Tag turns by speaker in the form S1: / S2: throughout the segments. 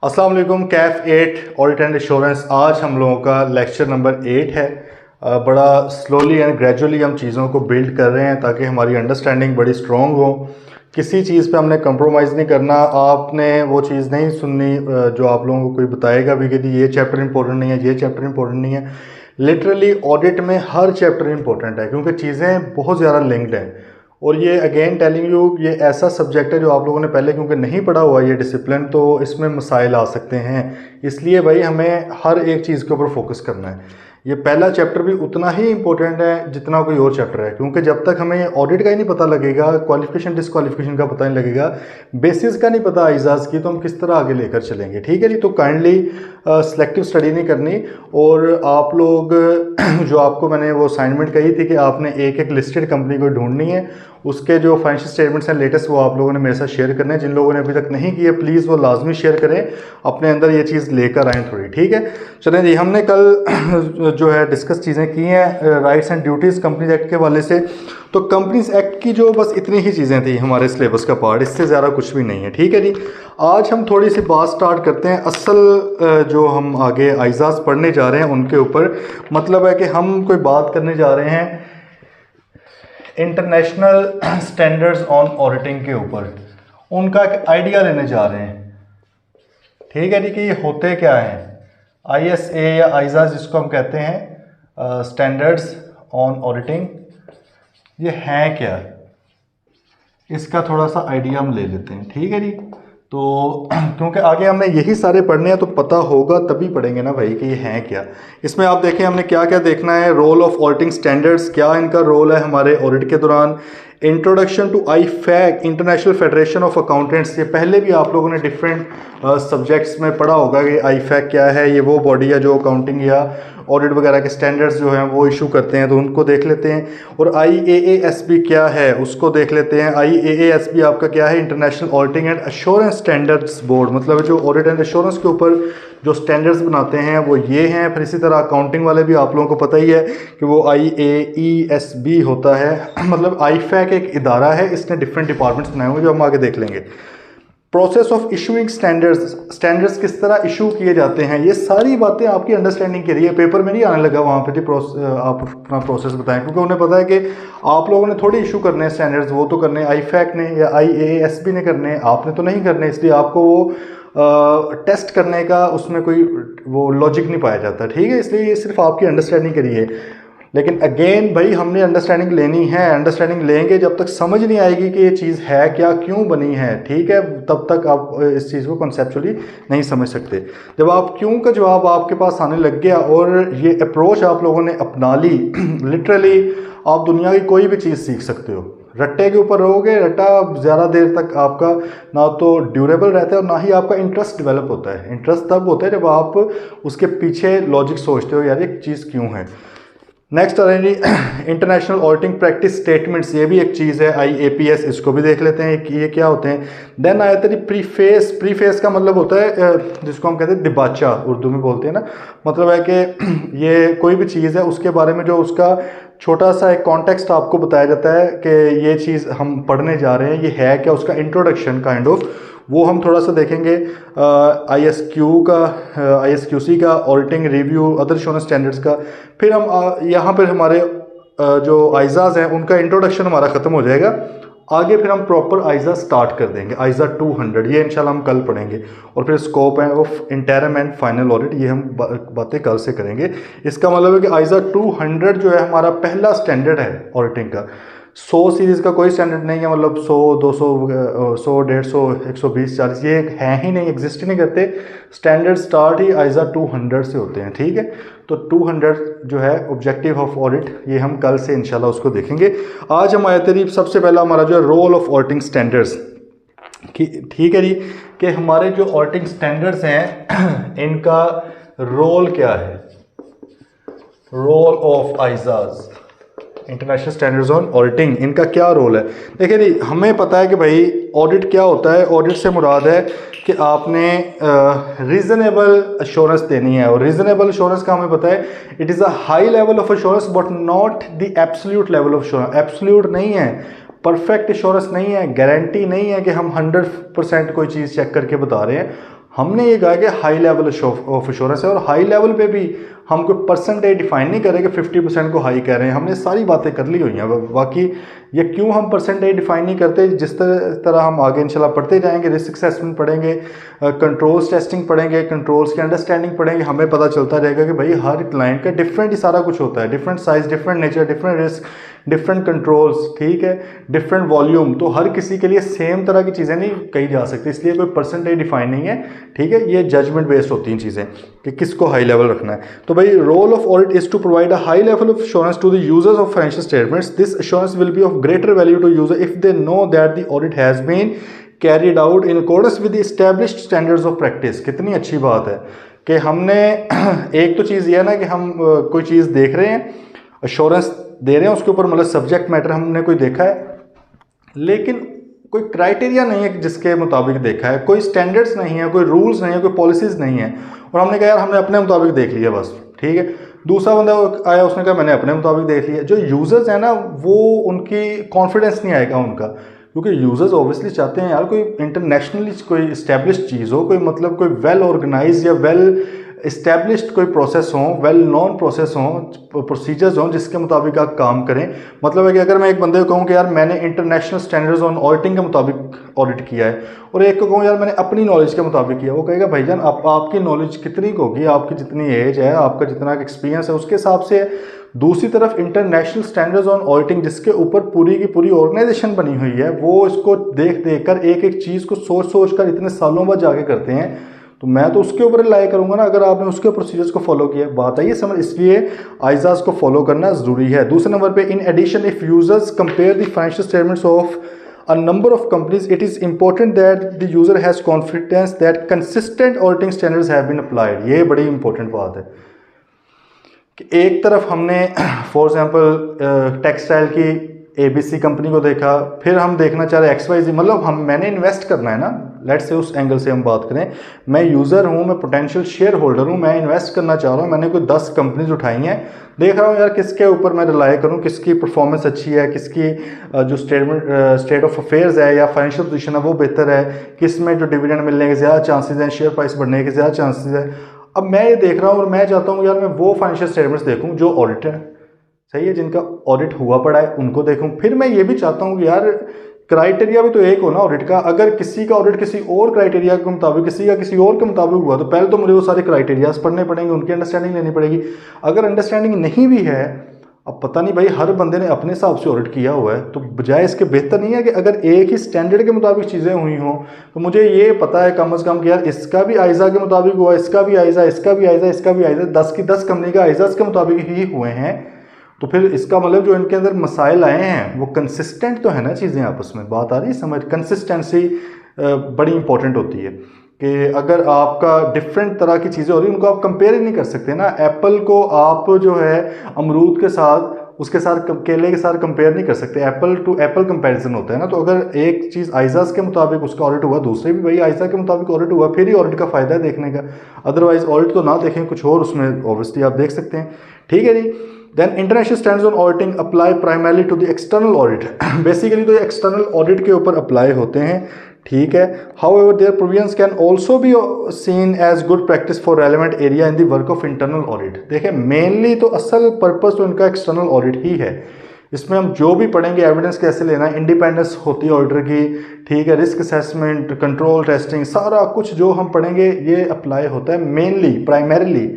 S1: अस्सलाम वालेकुम। Kaif 8 audit and assurance, आज हम लोगों का लेक्चर नंबर 8 है। बड़ा स्लोली एंड ग्रेजुअली हम चीज़ों को बिल्ड कर रहे हैं ताकि हमारी अंडरस्टैंडिंग बड़ी स्ट्रॉन्ग हो। किसी चीज़ पे हमने कंप्रोमाइज़ नहीं करना। आपने वो चीज़ नहीं सुननी जो आप लोगों को कोई बताएगा भी कि ये चैप्टर इंपॉर्टेंट नहीं है, ये चैप्टर इंपॉर्टेंट नहीं है। लिटरली ऑडिट में हर चैप्टर इंपॉर्टेंट है क्योंकि चीज़ें बहुत ज़्यादा लिंक्ड हैं। और ये अगेन टेलिंग यू, ये ऐसा सब्जेक्ट है जो आप लोगों ने पहले क्योंकि नहीं पढ़ा हुआ ये डिसिप्लिन, तो इसमें मसाइल आ सकते हैं। इसलिए भाई हमें हर एक चीज़ के ऊपर फोकस करना है। ये पहला चैप्टर भी उतना ही इंपॉर्टेंट है जितना कोई और चैप्टर है, क्योंकि जब तक हमें ऑडिट का ही नहीं पता लगेगा, क्वालिफिकेशन डिसक्वालिफिकेशन का पता नहीं लगेगा, बेसिस का नहीं पता आइजाज़ की, तो हम किस तरह आगे लेकर चलेंगे। ठीक है जी। तो काइंडली सिलेक्टिव स्टडी नहीं करनी। और आप लोग जो आपको मैंने वो असाइनमेंट कही थी कि आपने एक एक लिस्टेड कंपनी को ढूंढनी है, उसके जो फाइनेंशियल स्टेटमेंट्स हैं लेटेस्ट, वो आप लोगों ने मेरे साथ शेयर करने हैं। जिन लोगों ने अभी तक नहीं किए प्लीज़ वो लाजमी शेयर करें, अपने अंदर ये चीज़ लेकर आएँ थोड़ी। ठीक है। चलें जी, हमने कल जो है डिस्कस चीज़ें की हैं rights and duties companies act के हवाले से। तो कंपनीज एक्ट की जो बस इतनी ही चीज़ें थी हमारे सिलेबस का पार्ट, इससे ज़्यादा कुछ भी नहीं है। ठीक है जी। आज हम थोड़ी सी बात स्टार्ट करते हैं असल जो हम आगे आइजाज़ पढ़ने जा रहे हैं उनके ऊपर। मतलब है कि हम कोई बात करने जा रहे हैं इंटरनेशनल स्टैंडर्ड्स ऑन ऑडिटिंग के ऊपर, उनका एक आइडिया लेने जा रहे हैं। ठीक है जी। कि ये होते क्या हैं, ISA या आइजाज़ जिसको हम कहते हैं, स्टैंडर्ड्स ऑन ऑडिटिंग, ये हैं क्या, इसका थोड़ा सा आइडिया हम ले लेते हैं। ठीक है जी। तो क्योंकि आगे हमने यही सारे पढ़ने हैं तो पता होगा तभी पढ़ेंगे ना भाई कि ये हैं क्या। इसमें आप देखें हमने क्या क्या देखना है। रोल ऑफ ऑडिटिंग स्टैंडर्ड्स, क्या इनका रोल है हमारे ऑडिट के दौरान। Introduction to IFAC, international federation of accountants, ये पहले भी आप लोगों ने डिफरेंट सब्जेक्ट्स में पढ़ा होगा कि IFAC क्या है। ये वो बॉडी है जो अकाउंटिंग या ऑडिट वगैरह के स्टैंडर्ड्स जो हैं वो इशू करते हैं, तो उनको देख लेते हैं। और IAASB क्या है उसको देख लेते हैं। IAASB आपका क्या है, international auditing and assurance standards board, मतलब जो ऑडिट एंड एश्योरेंस के ऊपर जो स्टैंडर्ड्स बनाते हैं वो ये हैं। फिर इसी तरह अकाउंटिंग वाले भी आप लोगों को पता ही है कि वो IAESB होता है। मतलब IFAC एक इदारा है, इसने डिफरेंट डिपार्टमेंट्स बनाए हुए जो हम आगे देख लेंगे। Process of issuing standards, standards किस तरह इशू किए जाते हैं, ये सारी बातें आपकी अंडरस्टैंडिंग के लिए पेपर में नहीं आने लगा वहाँ पे आप अपना प्रोसेस बताएं, क्योंकि उन्हें पता है कि आप लोगों ने थोड़ी इशू करने हैं स्टैंडर्ड्स, वो तो करने IFAC ने या IAASB ने करने, आपने तो नहीं करने। इसलिए आपको वो टेस्ट करने का उसमें कोई वो लॉजिक नहीं पाया जाता। ठीक है। इसलिए ये सिर्फ आपकी अंडरस्टैंडिंग के लिए। लेकिन अगेन भाई हमने अंडरस्टैंडिंग लेनी है। अंडरस्टैंडिंग लेंगे जब तक समझ नहीं आएगी कि ये चीज़ है क्या, क्यों बनी है, ठीक है, तब तक आप इस चीज़ को कॉन्सेप्चुअली नहीं समझ सकते। जब आप क्यों का जवाब आपके पास आने लग गया और ये अप्रोच आप लोगों ने अपना ली, लिटरली आप दुनिया की कोई भी चीज़ सीख सकते हो। रट्टे के ऊपर रहोगे, रट्टा ज़्यादा देर तक आपका ना तो ड्यूरेबल रहता है और ना ही आपका इंटरेस्ट डेवलप होता है। इंटरेस्ट तब होता है जब आप उसके पीछे लॉजिक सोचते हो, यार ये चीज़ क्यों है। नेक्स्ट आ रही इंटरनेशनल ऑडिटिंग प्रैक्टिस स्टेटमेंट्स, ये भी एक चीज़ है IAPS, इसको भी देख लेते हैं कि ये क्या होते हैं। देन आया था प्रीफेस। प्रीफेस का मतलब होता है जिसको हम कहते हैं दिबाचा, उर्दू में बोलते हैं ना। मतलब है कि ये कोई भी चीज़ है उसके बारे में जो उसका छोटा सा एक कॉन्टेक्स्ट आपको बताया जाता है कि ये चीज़ हम पढ़ने जा रहे हैं, ये है क्या, उसका इंट्रोडक्शन काइंड ऑफ, वो हम थोड़ा सा देखेंगे। ISQC का, auditing review, other assurance standards का। फिर हम यहाँ पर हमारे जो आइजाज़ हैं उनका इंट्रोडक्शन हमारा ख़त्म हो जाएगा। आगे फिर हम प्रॉपर आइजा स्टार्ट कर देंगे, ISA 200, ये इंशाल्लाह हम कल पढ़ेंगे। और फिर स्कोप है of interim and final audit, ये हम बातें कल से करेंगे। इसका मतलब है कि ISA 200 जो है हमारा पहला स्टैंडर्ड है ऑडिटिंग का। 100 सीरीज़ का कोई स्टैंडर्ड नहीं है, मतलब 100, 200, 100, 150, 120, 40 ये है ही नहीं, एग्जिस्ट ही नहीं करते। स्टैंडर्ड स्टार्ट ही ISA 200 से होते हैं। ठीक है। तो 200 जो है ऑब्जेक्टिव ऑफ ऑडिट, ये हम कल से इंशाल्लाह उसको देखेंगे। आज हम आयत तरीफ सबसे पहला हमारा जो है रोल ऑफ ऑडिटिंग स्टैंडर्ड्स, ठीक है जी, कि हमारे जो ऑडिटिंग स्टैंडर्ड्स हैं इनका रोल क्या है। Role of ISAs, international standards on auditing, इनका क्या रोल है। देखिए जी, हमें पता है कि भाई ऑडिट क्या होता है। ऑडिट से मुराद है कि आपने रीज़नेबल अश्योरेंस देनी है, और रीज़नेबल अश्योरेंस का हमें पता है it is a high level of assurance but not the absolute level of assurance. Absolute नहीं है, परफेक्ट अश्योरेंस नहीं है, गारंटी नहीं है कि हम 100% कोई चीज़ चेक करके बता रहे हैं। हमने ये कहा कि हाई लेवल ऑफ एश्योरेंस है, और हाई लेवल पे भी हम कोई परसेंटेज डिफाइन नहीं करें कि 50% को हाई कह रहे हैं, हमने सारी बातें कर ली हुई हैं। बाकी ये क्यों हम परसेंटेज डिफाइन नहीं करते, जिस तरह हम आगे इंशाल्लाह पढ़ते जाएंगे, रिस्क असेसमेंट पढ़ेंगे, कंट्रोल्स टेस्टिंग पढ़ेंगे, कंट्रोल्स की अंडरस्टैंडिंग पढ़ेंगे, हमें पता चलता रहेगा कि भाई हर क्लाइंट का डिफरेंट ही सारा कुछ होता है, different size, different nature, different risk, different controls, ठीक है, डिफरेंट वॉल्यूम। तो हर किसी के लिए सेम तरह की चीज़ें नहीं कही जा सकती, इसलिए कोई परसेंटेज डिफाइन नहीं है, ठीक है। ये जजमेंट बेस्ड होती हैं चीज़ें कि किसको हाई लेवल रखना है। तो भाई role of audit is to provide a high level of assurance to the users of financial statements. This assurance will be of greater value to user if they know that the audit has been carried out in accordance with the established standards of practice. कितनी अच्छी बात है कि हमने एक तो चीज़ ये है ना कि हम कोई चीज़ देख रहे हैं, एश्योरेंस दे रहे हैं उसके ऊपर, मतलब सब्जेक्ट मैटर हमने कोई देखा है, लेकिन कोई क्राइटेरिया नहीं है जिसके मुताबिक देखा है, कोई स्टैंडर्ड्स नहीं है, कोई रूल्स नहीं है, कोई पॉलिसीज़ नहीं है, और हमने कहा यार हमने अपने मुताबिक देख लिया बस, ठीक है। दूसरा बंदा आया, उसने कहा मैंने अपने मुताबिक देख लिया। जो यूज़र्स हैं ना, वो उनकी कॉन्फिडेंस नहीं आएगा उनका, क्योंकि यूज़र्स ऑब्वियसली चाहते हैं यार कोई इंटरनेशनली कोई इस्टेब्लिश्ड चीज़ हो, कोई मतलब कोई वेल ऑर्गेनाइज या वेल इस्टेब्लिश्ड कोई प्रोसेस हो, वेल नॉन प्रोसेस हो, प्रोसीजर्स हों जिसके मुताबिक आप काम करें। मतलब है कि अगर मैं एक बंदे को कहूँ कि यार मैंने इंटरनेशनल स्टैंडर्ड्स ऑन ऑडिटिंग के मुताबिक ऑडिट किया है, और एक को कहूँ यार मैंने अपनी नॉलेज के मुताबिक किया, वो कहेगा भाईजान आपकी नॉलेज कितनी होगी, आपकी जितनी एज है, आपका जितना एक्सपीरियंस है उसके हिसाब से। दूसरी तरफ इंटरनेशनल स्टैंडर्ड्स ऑन ऑडिटिंग जिसके ऊपर पूरी की पूरी ऑर्गेनाइजेशन बनी हुई है, वो इसको देख देख कर एक एक चीज़ को सोच सोच कर इतने सालों बाद जाके करते हैं, तो मैं तो उसके ऊपर रिलाई करूंगा ना अगर आपने उसके प्रोसीजर्स को फॉलो किया। बात आई है समझ, इसलिए आइजाज को फॉलो करना ज़रूरी है। दूसरे नंबर पे, in addition if users compare the financial statements of a number of companies, it is important that the user has confidence that consistent auditing standards have been applied। ये बड़ी इंपॉर्टेंट बात है कि एक तरफ हमने फॉर एग्जांपल टेक्सटाइल की ABC company को देखा, फिर हम देखना चाह रहे XYZ, मतलब मैंने इन्वेस्ट करना है ना, लेट्स से उस एंगल से हम बात करें, मैं यूज़र हूँ, मैं पोटेंशियल शेयर होल्डर हूँ, मैं इन्वेस्ट करना चाह रहा हूँ, मैंने कोई 10 कंपनीज उठाई हैं, देख रहा हूँ यार किसके ऊपर मैं रिलाई करूँ, किसकी परफॉर्मेंस अच्छी है, किसकी जो स्टेट ऑफ अफेयर्स है या फाइनेंशियल पोजीशन है वो बेहतर है, किस में जो डिविडेंड मिलने के ज़्यादा चांसेस हैं, शेयर प्राइस बढ़ने के ज़्यादा चांसेस है। अब मैं ये देख रहा हूँ और मैं चाहता हूँ यार मैं वो फाइनेंशियल स्टेटमेंट्स देखूँ जो ऑडिट है, सही है, जिनका ऑडिट हुआ पड़ा है उनको देखूं। फिर मैं ये भी चाहता हूं कि यार क्राइटेरिया भी तो एक हो ना ऑडिट का, अगर किसी का ऑडिट किसी और क्राइटेरिया के मुताबिक, किसी का किसी और के मुताबिक हुआ, तो पहले तो मुझे वो सारे क्राइटेरियाज पढ़ने पड़ेंगे, उनकी अंडरस्टैंडिंग लेनी पड़ेगी। अगर अंडरस्टैंडिंग नहीं भी है, अब पता नहीं भाई हर बंदे ने अपने हिसाब से ऑडिट किया हुआ है, तो बजाय इसके बेहतर नहीं है कि अगर एक ही स्टैंडर्ड के मुताबिक चीज़ें हुई हों, तो मुझे ये पता है कम से कम कि यार इसका भी आइजा के मुताबिक हुआ, इसका भी आइजा, इसका भी आइजा, इसका भी आइजा, 10 की 10 कंपनी का आइजाज के मुताबिक ही हुए हैं, तो फिर इसका मतलब जो इनके अंदर मसाइल आए हैं वो कंसिस्टेंट तो है ना चीज़ें आपस में। बात आ रही है समझ, कंसिस्टेंसी बड़ी इंपॉर्टेंट होती है कि अगर आपका डिफरेंट तरह की चीज़ें हो रही हैं उनको आप कंपेयर ही नहीं कर सकते ना। एप्पल को आप जो है अमरूद के साथ, उसके साथ केले के साथ कंपेयर नहीं कर सकते, एप्पल टू एप्पल कंपैरिजन होता है ना। तो अगर एक चीज़ आइजाज के मुताबिक उसका ऑडिट हुआ, दूसरे भी भाई आइजा के मुताबिक ऑडिट हुआ, फिर ही ऑडिट का फ़ायदा है देखने का, अदरवाइज ऑडिट तो ना देखें, कुछ और उसमें ऑब्वियसली आप देख सकते हैं, ठीक है जी। Then international standards on auditing apply primarily to the external audit. Basically तो एक्सटर्नल ऑडिट के ऊपर अप्लाई होते हैं, ठीक है। However there provisions can also be seen as good practice for relevant area in the work of internal audit. देखें mainly तो असल पर्पस तो इनका एक्सटर्नल ऑडिट ही है। इसमें हम जो भी पढ़ेंगे, एविडेंस कैसे लेना है, इंडिपेंडेंस होती है ऑडिटर की, ठीक है, रिस्क असेसमेंट, कंट्रोल टेस्टिंग, सारा कुछ जो हम पढ़ेंगे ये अप्लाई होता है मेनली प्राइमरीली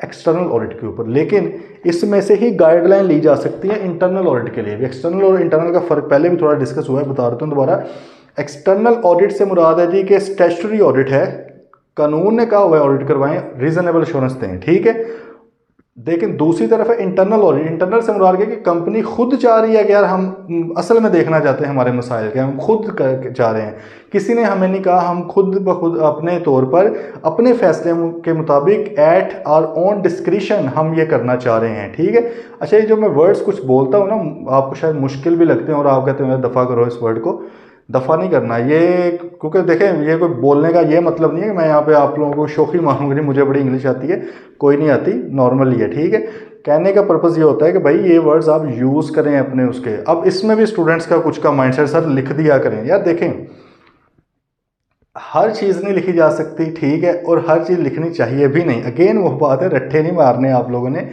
S1: एक्सटर्नल ऑडिट के ऊपर। लेकिन इसमें से ही गाइडलाइन ली जा सकती है इंटरनल ऑडिट के लिए भी। एक्सटर्नल और इंटरनल का फ़र्क पहले भी थोड़ा डिस्कस हुआ है, बता देता हूँ दोबारा। एक्सटर्नल ऑडिट से मुराद है जी कि स्टैट्यूटरी ऑडिट है, कानून ने कहा हुआ है ऑडिट करवाएं, रीजनेबल एश्योरेंस दें, ठीक है। लेकिन दूसरी तरफ है इंटरनल ऑडिट। इंटरनल से मुराद है कि कंपनी खुद चाह रही है कि यार हम असल में देखना चाहते हैं हमारे मसाइल के, हम खुद चाह रहे हैं, किसी ने हमें नहीं कहा, हम खुद ब खुद अपने तौर पर अपने फैसले के मुताबिक एट आवर ओन डिस्क्रिशन हम ये करना चाह रहे हैं, ठीक है। अच्छा, ये जो मैं वर्ड्स कुछ बोलता हूँ ना, आपको शायद मुश्किल भी लगते हैं और आप कहते हैं दफ़ा करो इस वर्ड को, दफ़ा नहीं करना ये, क्योंकि देखें ये कोई बोलने का ये मतलब नहीं है कि मैं यहाँ पे आप लोगों को शौकी मानूंगी, मुझे बड़ी इंग्लिश आती है, कोई नहीं आती, नॉर्मल ही है, ठीक है। कहने का पर्पज़ ये होता है कि भाई ये वर्ड्स आप यूज़ करें अपने उसके। अब इसमें भी स्टूडेंट्स का कुछ का माइंडसेट, सर लिख दिया करें, यार देखें हर चीज़ नहीं लिखी जा सकती, ठीक है, और हर चीज़ लिखनी चाहिए भी नहीं। अगेन वो बात है, रट्टे नहीं मारने आप लोगों ने।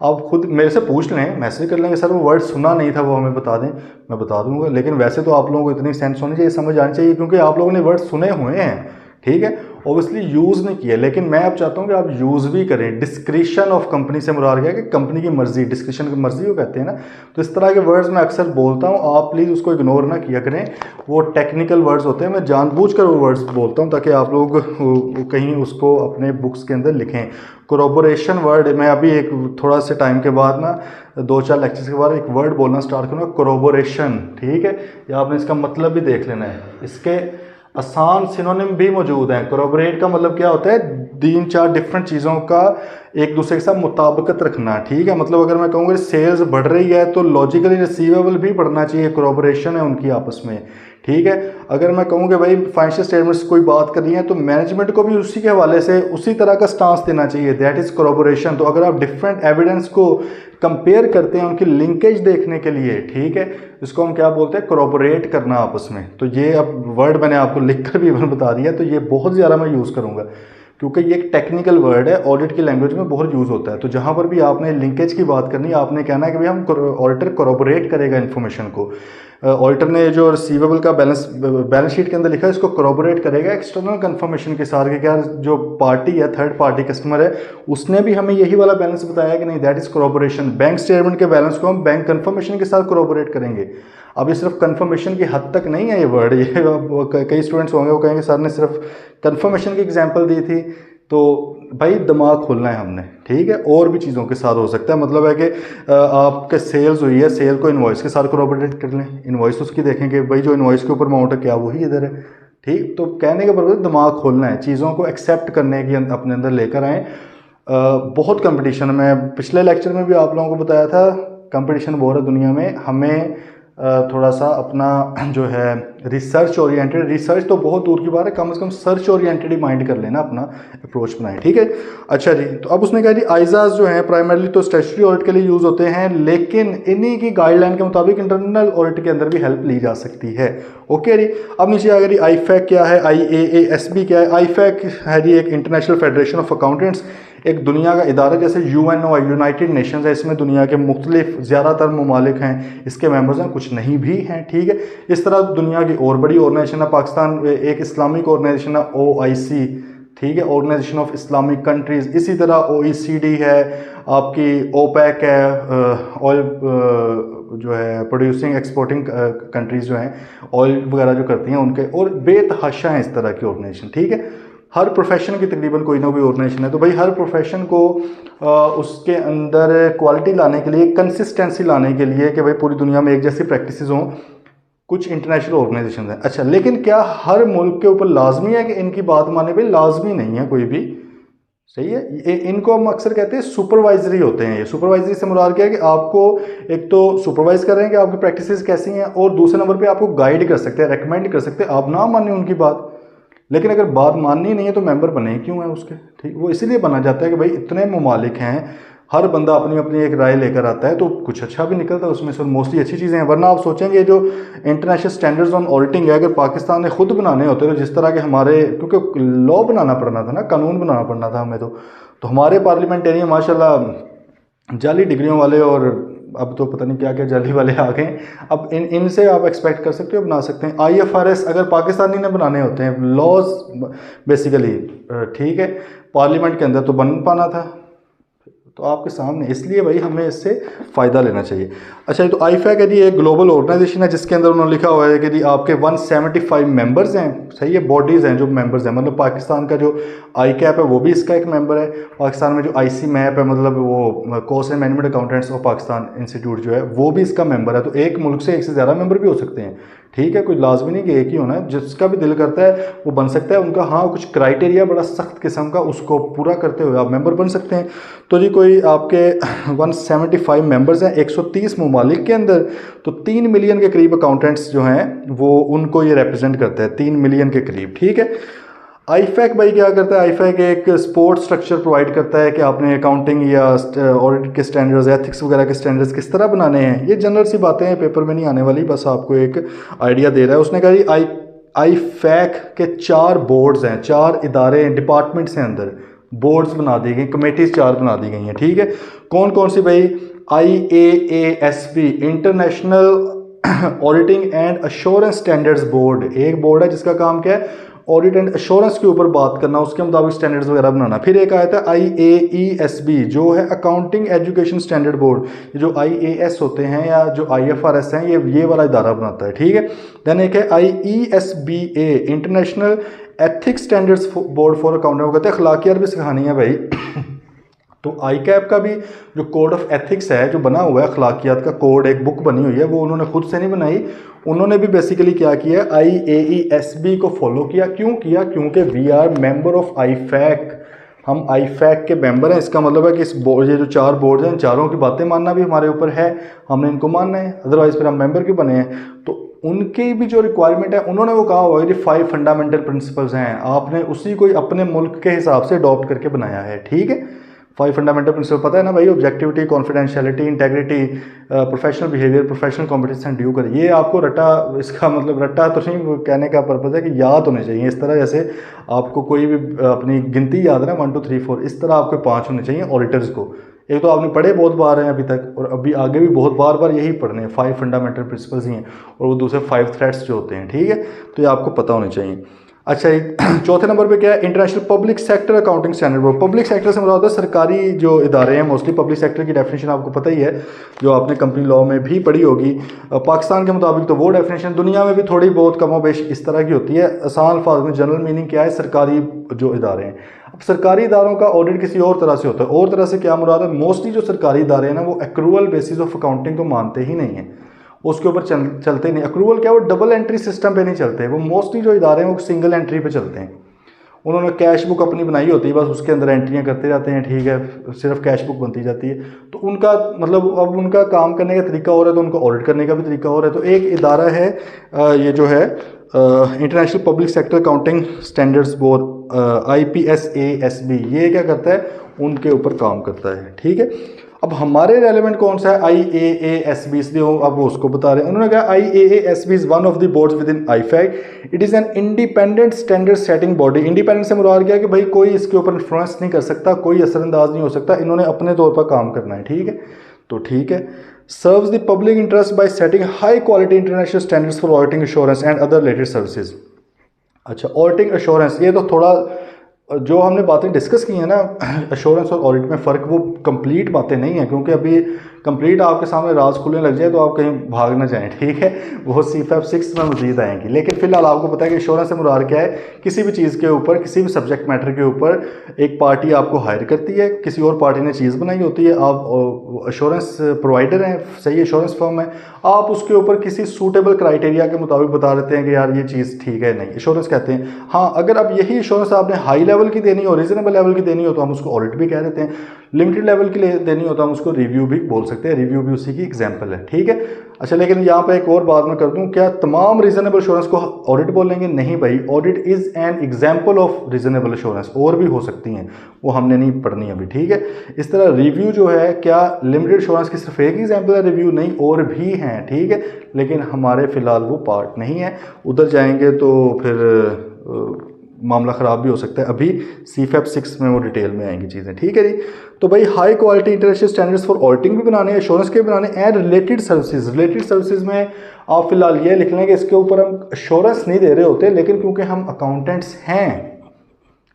S1: आप खुद मेरे से पूछ लें, मैसेज कर लेंगे, सर वो वर्ड सुना नहीं था, वो हमें बता दें, मैं बता दूंगा। लेकिन वैसे तो आप लोगों को इतनी सेंस होनी चाहिए, समझ आनी चाहिए, क्योंकि आप लोगों ने वर्ड सुने हुए हैं, ठीक है, ऑब्वियसली यूज़ नहीं किया। लेकिन मैं अब चाहता हूँ कि आप यूज़ भी करें। डिस्क्रिशन ऑफ कंपनी से मुराद क्या है कि कंपनी की मर्जी, डिस्क्रिशन की मर्जी वो कहते हैं ना। तो इस तरह के वर्ड्स मैं अक्सर बोलता हूँ, आप प्लीज़ उसको इग्नोर ना किया करें। वो टेक्निकल वर्ड्स होते हैं, मैं जानबूझकर वो वर्ड्स बोलता हूँ ताकि आप लोग कहीं उसको अपने बुक्स के अंदर लिखें। कोरोबोरेशन वर्ड, मैं अभी एक थोड़ा से टाइम के बाद ना 2-4 लेक्चर्स के बाद एक वर्ड बोलना स्टार्ट करूँगा, कोरोबोरेशन, ठीक है। या आपने इसका मतलब भी देख लेना है। इसके आसान सिनोनिम भी मौजूद हैं। कोरोबोरेट का मतलब क्या होता है, 3-4 डिफरेंट चीज़ों का एक दूसरे के साथ मुताबिकत रखना, ठीक है। मतलब अगर मैं कहूँगा सेल्स बढ़ रही है तो लॉजिकली रिसीवेबल भी बढ़ना चाहिए, कोरोबोरेशन है उनकी आपस में, ठीक है। अगर मैं कहूँ कि भाई फाइनेंशियल स्टेटमेंट्स कोई बात करनी है तो मैनेजमेंट को भी उसी के हवाले से उसी तरह का स्टांस देना चाहिए, दैट इज़ कोरोबोरेशन। तो अगर आप डिफरेंट एविडेंस को कंपेयर करते हैं उनकी लिंकेज देखने के लिए, ठीक है, इसको हम क्या बोलते हैं, कोरोबोरेट करना आपस में। तो ये अब वर्ड मैंने आपको लिख कर भी बता दिया, तो ये बहुत ज़्यादा मैं यूज़ करूँगा क्योंकि ये एक टेक्निकल वर्ड है, ऑडिट की लैंग्वेज में बहुत यूज़ होता है। तो जहाँ पर भी आपने लिंकेज की बात करनी है, आपने कहना है कि भाई हम ऑडिटर कोरोबोरेट करेगा इन्फॉर्मेशन को। ऑडिटर ने जो रिसीवेबल का बैलेंस शीट के अंदर लिखा है, इसको कोरोबोरेट करेगा एक्सटर्नल कंफर्मेशन के साथ कि क्या जो पार्टी है, थर्ड पार्टी कस्टमर है, उसने भी हमें यही वाला बैलेंस बताया कि नहीं, दैट इज़ कोरोबोरेशन। बैंक स्टेटमेंट के बैलेंस को हम बैंक कंफर्मेशन के साथ कोरोबोरेट करेंगे। अब ये सिर्फ कंफर्मेशन की हद तक नहीं है ये वर्ड, ये कई स्टूडेंट्स होंगे वो कहेंगे सर ने सिर्फ कंफर्मेशन की एग्जांपल दी थी। तो भाई दिमाग खोलना है हमने, ठीक है, और भी चीज़ों के साथ हो सकता है। मतलब है कि आपके सेल्स हुई है, सेल को इनवॉइस के साथ कोरोबोरेट कर लें, इनवॉइस उसकी देखेंगे, भाई जो इनवॉइस के ऊपर अमाउंट है क्या वही इधर है, ठीक। तो कहने के बराबर दिमाग खोलना है, चीज़ों को एक्सेप्ट करने की अपने अंदर लेकर आएँ। बहुत कंपटीशन, मैं पिछले लेक्चर में भी आप लोगों को बताया था, कंपटीशन बहुत है दुनिया में। हमें थोड़ा सा अपना जो है रिसर्च ओरिएंटेड, रिसर्च तो बहुत दूर की बात है, कम से कम सर्च ओरिएंटेड ही माइंड कर लेना, अपना अप्रोच बनाएं, ठीक है। अच्छा जी, तो अब उसने कहा जी आइजाज जो हैं प्राइमरली तो स्टैट्यूटरी ऑडिट के लिए यूज़ होते हैं, लेकिन इन्हीं की गाइडलाइन के मुताबिक इंटरनल ऑडिट के अंदर भी हेल्प ली जा सकती है। ओके जी, अब नीचे आ गई आईफैक क्या है, IAASB क्या है। आईफैक है जी एक इंटरनेशनल फेडरेशन ऑफ अकाउंटेंट्स, एक दुनिया का इदारा, जैसे UNO यूनाइटेड नेशंस है, इसमें दुनिया के मुख्तलिफ ज़्यादातर ममालिक हैं, इसके मेंबर्स हैं, कुछ नहीं भी हैं, ठीक है। इस तरह दुनिया की और बड़ी ऑर्गेनाइजेशन है, पाकिस्तान एक इस्लामिक ऑर्गेनाइजेशन है OIC, ठीक है, ऑर्गेनाइजेशन ऑफ इस्लामिक कंट्रीज़। इसी तरह OECD है, आपकी OPEC है, ऑयल जो है प्रोड्यूसिंग एक्सपोर्टिंग कंट्रीज़ जो हैं ऑयल वगैरह जो करती हैं उनके, और बेतहाशा हैं इस तरह की ऑर्गेनाइजेशन, ठीक है। हर प्रोफेशन की तकरीबन कोई ना कोई ऑर्गेनाइजेशन है। तो भाई हर प्रोफेशन को उसके अंदर क्वालिटी लाने के लिए, कंसिस्टेंसी लाने के लिए कि भाई पूरी दुनिया में एक जैसी प्रैक्टिसेस हों, कुछ इंटरनेशनल ऑर्गेनाइजेशन हैं। अच्छा, लेकिन क्या हर मुल्क के ऊपर लाजमी है कि इनकी बात माने? भाई लाजमी नहीं है कोई भी, सही है। इनको हम अक्सर कहते हैं सुपरवाइजरी होते हैं। ये सुपरवाइजरी से मुराद क्या है कि आपको एक तो सुपरवाइज कर रहे हैं कि आपकी प्रैक्टिसेस कैसी हैं, और दूसरे नंबर पे आपको गाइड कर सकते हैं, रेकमेंड कर सकते हैं। आप ना माने उनकी बात, लेकिन अगर बात माननी नहीं है तो मेंबर बने क्यों है उसके, ठीक। वो इसीलिए बना जाता है कि भाई इतने ममालिक हैं, हर बंदा अपनी अपनी एक राय लेकर आता है, तो कुछ अच्छा भी निकलता है उसमें से, मोस्टली अच्छी चीज़ें हैं। वरना आप सोचेंगे जो इंटरनेशनल स्टैंडर्ड्स ऑन ऑडिटिंग है, अगर पाकिस्तान ने खुद बनाने होते तो जिस तरह के हमारे, क्योंकि लॉ बनाना पड़ना था ना, कानून बनाना पड़ना था हमें, तो हमारे पार्लियामेंटेरियन माशाल्लाह जाली डिग्रियों वाले, और अब तो पता नहीं क्या क्या जाली वाले आ गए। अब इनसे आप एक्सपेक्ट कर सकते हो, बना सकते हैं। IFRS अगर पाकिस्तानी ने बनाने होते हैं लॉज बेसिकली, ठीक है, पार्लियामेंट के अंदर तो बन पाना था, तो आपके सामने, इसलिए भाई हमें इससे फ़ायदा लेना चाहिए। अच्छा, तो आईफैक है जी एक ग्लोबल ऑर्गेनाइजेशन है, जिसके अंदर उन्होंने लिखा हुआ है कि जी आपके 175 मेंबर्स हैं, सही है, बॉडीज़ हैं जो मेंबर्स हैं। मतलब पाकिस्तान का जो ICAP है वो भी इसका एक मेंबर है। पाकिस्तान में जो ICMAP है, मतलब वो cost and management accountants of Pakistan institute जो है, वो भी इसका मेंबर है। तो एक मुल्क से एक से ज़्यादा मेंबर भी हो सकते हैं, ठीक है, कोई लाजमी नहीं कि एक ही होना है, जिसका भी दिल करता है वो बन सकता है। उनका हाँ कुछ क्राइटेरिया बड़ा सख्त किस्म का, उसको पूरा करते हुए आप मेंबर बन सकते हैं। तो जी कोई आपके 175 मेंबर्स हैं 130 ममालिक के अंदर, तो 3 मिलियन के करीब अकाउंटेंट्स जो हैं वो उनको ये रिप्रेजेंट करते हैं, 3 मिलियन के करीब, ठीक है। आईफैक भाई क्या करता है, आईफैक एक सपोर्ट स्ट्रक्चर प्रोवाइड करता है कि आपने अकाउंटिंग या ऑडिट के स्टैंडर्ड्स, एथिक्स वगैरह के स्टैंडर्ड्स किस तरह बनाने हैं। ये जनरल सी बातें हैं, पेपर में नहीं आने वाली, बस आपको एक आइडिया दे रहा है। उसने कहा आईफैक के 4 बोर्ड्स हैं, 4 इदारे हैं, डिपार्टमेंट्स हैं, अंदर बोर्ड्स बना दी गई, कमेटीज 4 बना दी गई हैं, ठीक है। कौन कौन सी भाई? IAASB international auditing and assurance standards board, एक बोर्ड है जिसका काम क्या है? ऑडिट एंड अश्योरेंस के ऊपर बात करना, उसके मुताबिक स्टैंडर्ड्स वगैरह बनाना। फिर एक आया था IAESB जो है अकाउंटिंग एजुकेशन स्टैंडर्ड बोर्ड, जो IAS होते हैं या जो IFRS हैं ये वाला इदारा बनाता है, ठीक है। देन एक है IESBA international ethics standards board for accounting, वो कहते हैं अखलाकियात भी सिखानी है भाई। तो ICAP का भी जो कोड ऑफ एथिक्स है जो बना हुआ है, अखलाकियात का कोड, एक बुक बनी हुई है, वो उन्होंने खुद से नहीं बनाई, उन्होंने भी बेसिकली क्या किया, IAESB को फॉलो किया। क्यों किया? क्योंकि we are member of IFAC, हम IFAC के मेंबर हैं। इसका मतलब है कि इस बोर्ड, ये जो 4 बोर्ड हैं, इन चारों की बातें मानना भी हमारे ऊपर है, हमने इनको मानना है, अदरवाइज फिर हम मेंबर क्यों बने हैं। तो उनकी भी जो रिक्वायरमेंट है, उन्होंने वो कहा हुआ है कि 5 फंडामेंटल प्रिंसिपल्स हैं, आपने उसी को अपने मुल्क के हिसाब से अडॉप्ट करके बनाया है, ठीक है। 5 फंडामेंटल प्रिंसिपल पता है ना भाई? Objectivity, confidentiality, integrity, professional behaviour, professional competition, due कर, ये आपको रट्टा, इसका मतलब रट्टा तो नहीं कहने का पर्पज़ है कि याद होने चाहिए। इस तरह जैसे आपको कोई भी अपनी गिनती याद है ना 1 2 3 4, इस तरह आपको 5 होने चाहिए ऑडिटर्स को। एक तो आपने पढ़े बहुत बार हैं अभी तक, और अभी आगे भी बहुत बार यही पढ़ने हैं, 5 फंडामेंटल प्रिंसिपल्स ही हैं, और वो दूसरे 5 थ्रेड्स जो होते हैं, ठीक है। तो ये आपको पता होने चाहिए। अच्छा, एक चौथे नंबर पे क्या है? International public sector accounting standard board. Public sector से मुराद है सरकारी जो इदारे हैं, मोस्टली पब्लिक सेक्टर की डेफिनेशन आपको पता ही है, जो आपने कंपनी लॉ में भी पढ़ी होगी। पाकिस्तान के मुताबिक तो वो डेफिनेशन, दुनिया में भी थोड़ी बहुत कमोबेश इस तरह की होती है। आसान अल्फाज में जनरल मीनिंग क्या है? सरकारी जो इदारे हैं। अब सरकारी इदारों का ऑडिट किसी और तरह से होता है। और तरह से क्या मुराद है? मोस्टली जो सरकारी इदारे हैं ना, वो एक्रूअल बेसिस ऑफ अकाउंटिंग को मानते ही नहीं हैं, उसके ऊपर चलते नहीं। अक्रूवल क्या, वो डबल एंट्री सिस्टम पे नहीं चलते, वो मोस्टली जो इदारे हैं वो सिंगल एंट्री पे चलते हैं। उन्होंने कैश बुक अपनी बनाई होती है, बस उसके अंदर एंट्रियां करते जाते हैं, ठीक है, सिर्फ कैश बुक बनती जाती है। तो उनका मतलब अब उनका काम करने का तरीका और है, तो उनका ऑडिट करने का भी तरीका और है। तो एक इदारा है ये जो है international public sector accounting standards board, IPSASB, ये क्या करता है? उनके ऊपर काम करता है, ठीक है। अब हमारे रेलेवेंट कौन सा है? IAASB, इसलिए अब वो उसको बता रहे हैं। उन्होंने कहा IAASB is one of the boards with in IFAC, it is an independent standard setting body. Independent से मुराद क्या है कि भाई कोई इसके ऊपर इन्फ्लुएंस नहीं कर सकता, कोई असरअंदाज नहीं हो सकता, इन्होंने अपने तौर पर काम करना है, ठीक है। तो ठीक है। Serves the public interest by setting high quality international standards for auditing assurance and other related services. अच्छा, ऑडिटिंग एश्योरेंस, ये तो थोड़ा जो हमने बातें डिस्कस की हैं ना, एश्योरेंस और ऑडिट में फ़र्क, वो कंप्लीट बातें नहीं है, क्योंकि अभी कंप्लीट आपके सामने राज खुलने लग जाए तो आप कहीं भाग ना जाएं, ठीक है। वो CFAP 6 में मजीद आएंगी। लेकिन फिलहाल आपको पता है कि एश्योरेंस से मुराद क्या है? किसी भी चीज़ के ऊपर, किसी भी सब्जेक्ट मैटर के ऊपर एक पार्टी आपको हायर करती है, किसी और पार्टी ने चीज़ बनाई होती है, आप एश्योरेंस प्रोवाइडर हैं, सही एश्योरेंस फर्म है, आप उसके ऊपर किसी सूटेबल क्राइटेरिया के मुताबिक बता देते हैं कि यार ये चीज़ ठीक है, नहीं, एश्योरेंस कहते हैं। हाँ, अगर अब यही एश्योरेंस आपने हाई लेवल की देनी हो, रीजनेबल लेवल की देनी हो, तो हम उसको ऑडिट भी कह देते हैं। लिमिटेड लेवल की देनी हो तो हम उसको रिव्यू भी बोल सकते हैं, रिव्यू भी उसी की एग्जांपल है, ठीक है। अच्छा, लेकिन यहाँ पे एक और बात मैं कर दूं, क्या तमाम रीजनेबल एश्योरेंस को ऑडिट बोलेंगे? नहीं भाई, audit is an example of reasonable assurance, और भी हो सकती हैं, वो हमने नहीं पढ़नी अभी, ठीक है। इस तरह रिव्यू जो है, क्या लिमिटेड एश्योरेंस की सिर्फ एक एग्जाम्पल है रिव्यू? नहीं, और भी हैं, ठीक है, लेकिन हमारे फिलहाल वो पार्ट नहीं है। उधर जाएंगे तो फिर मामला ख़राब भी हो सकता है। अभी CFAP 6 में वो डिटेल में आएंगी चीज़ें, ठीक है जी। तो भाई high quality international standards for auditing भी बनाने हैं, एश्योरेंस के भी बनाने, and related services. Related services में आप फिलहाल ये लिख लें कि इसके ऊपर हम एश्योरेंस नहीं दे रहे होते, लेकिन क्योंकि हम अकाउंटेंट्स हैं,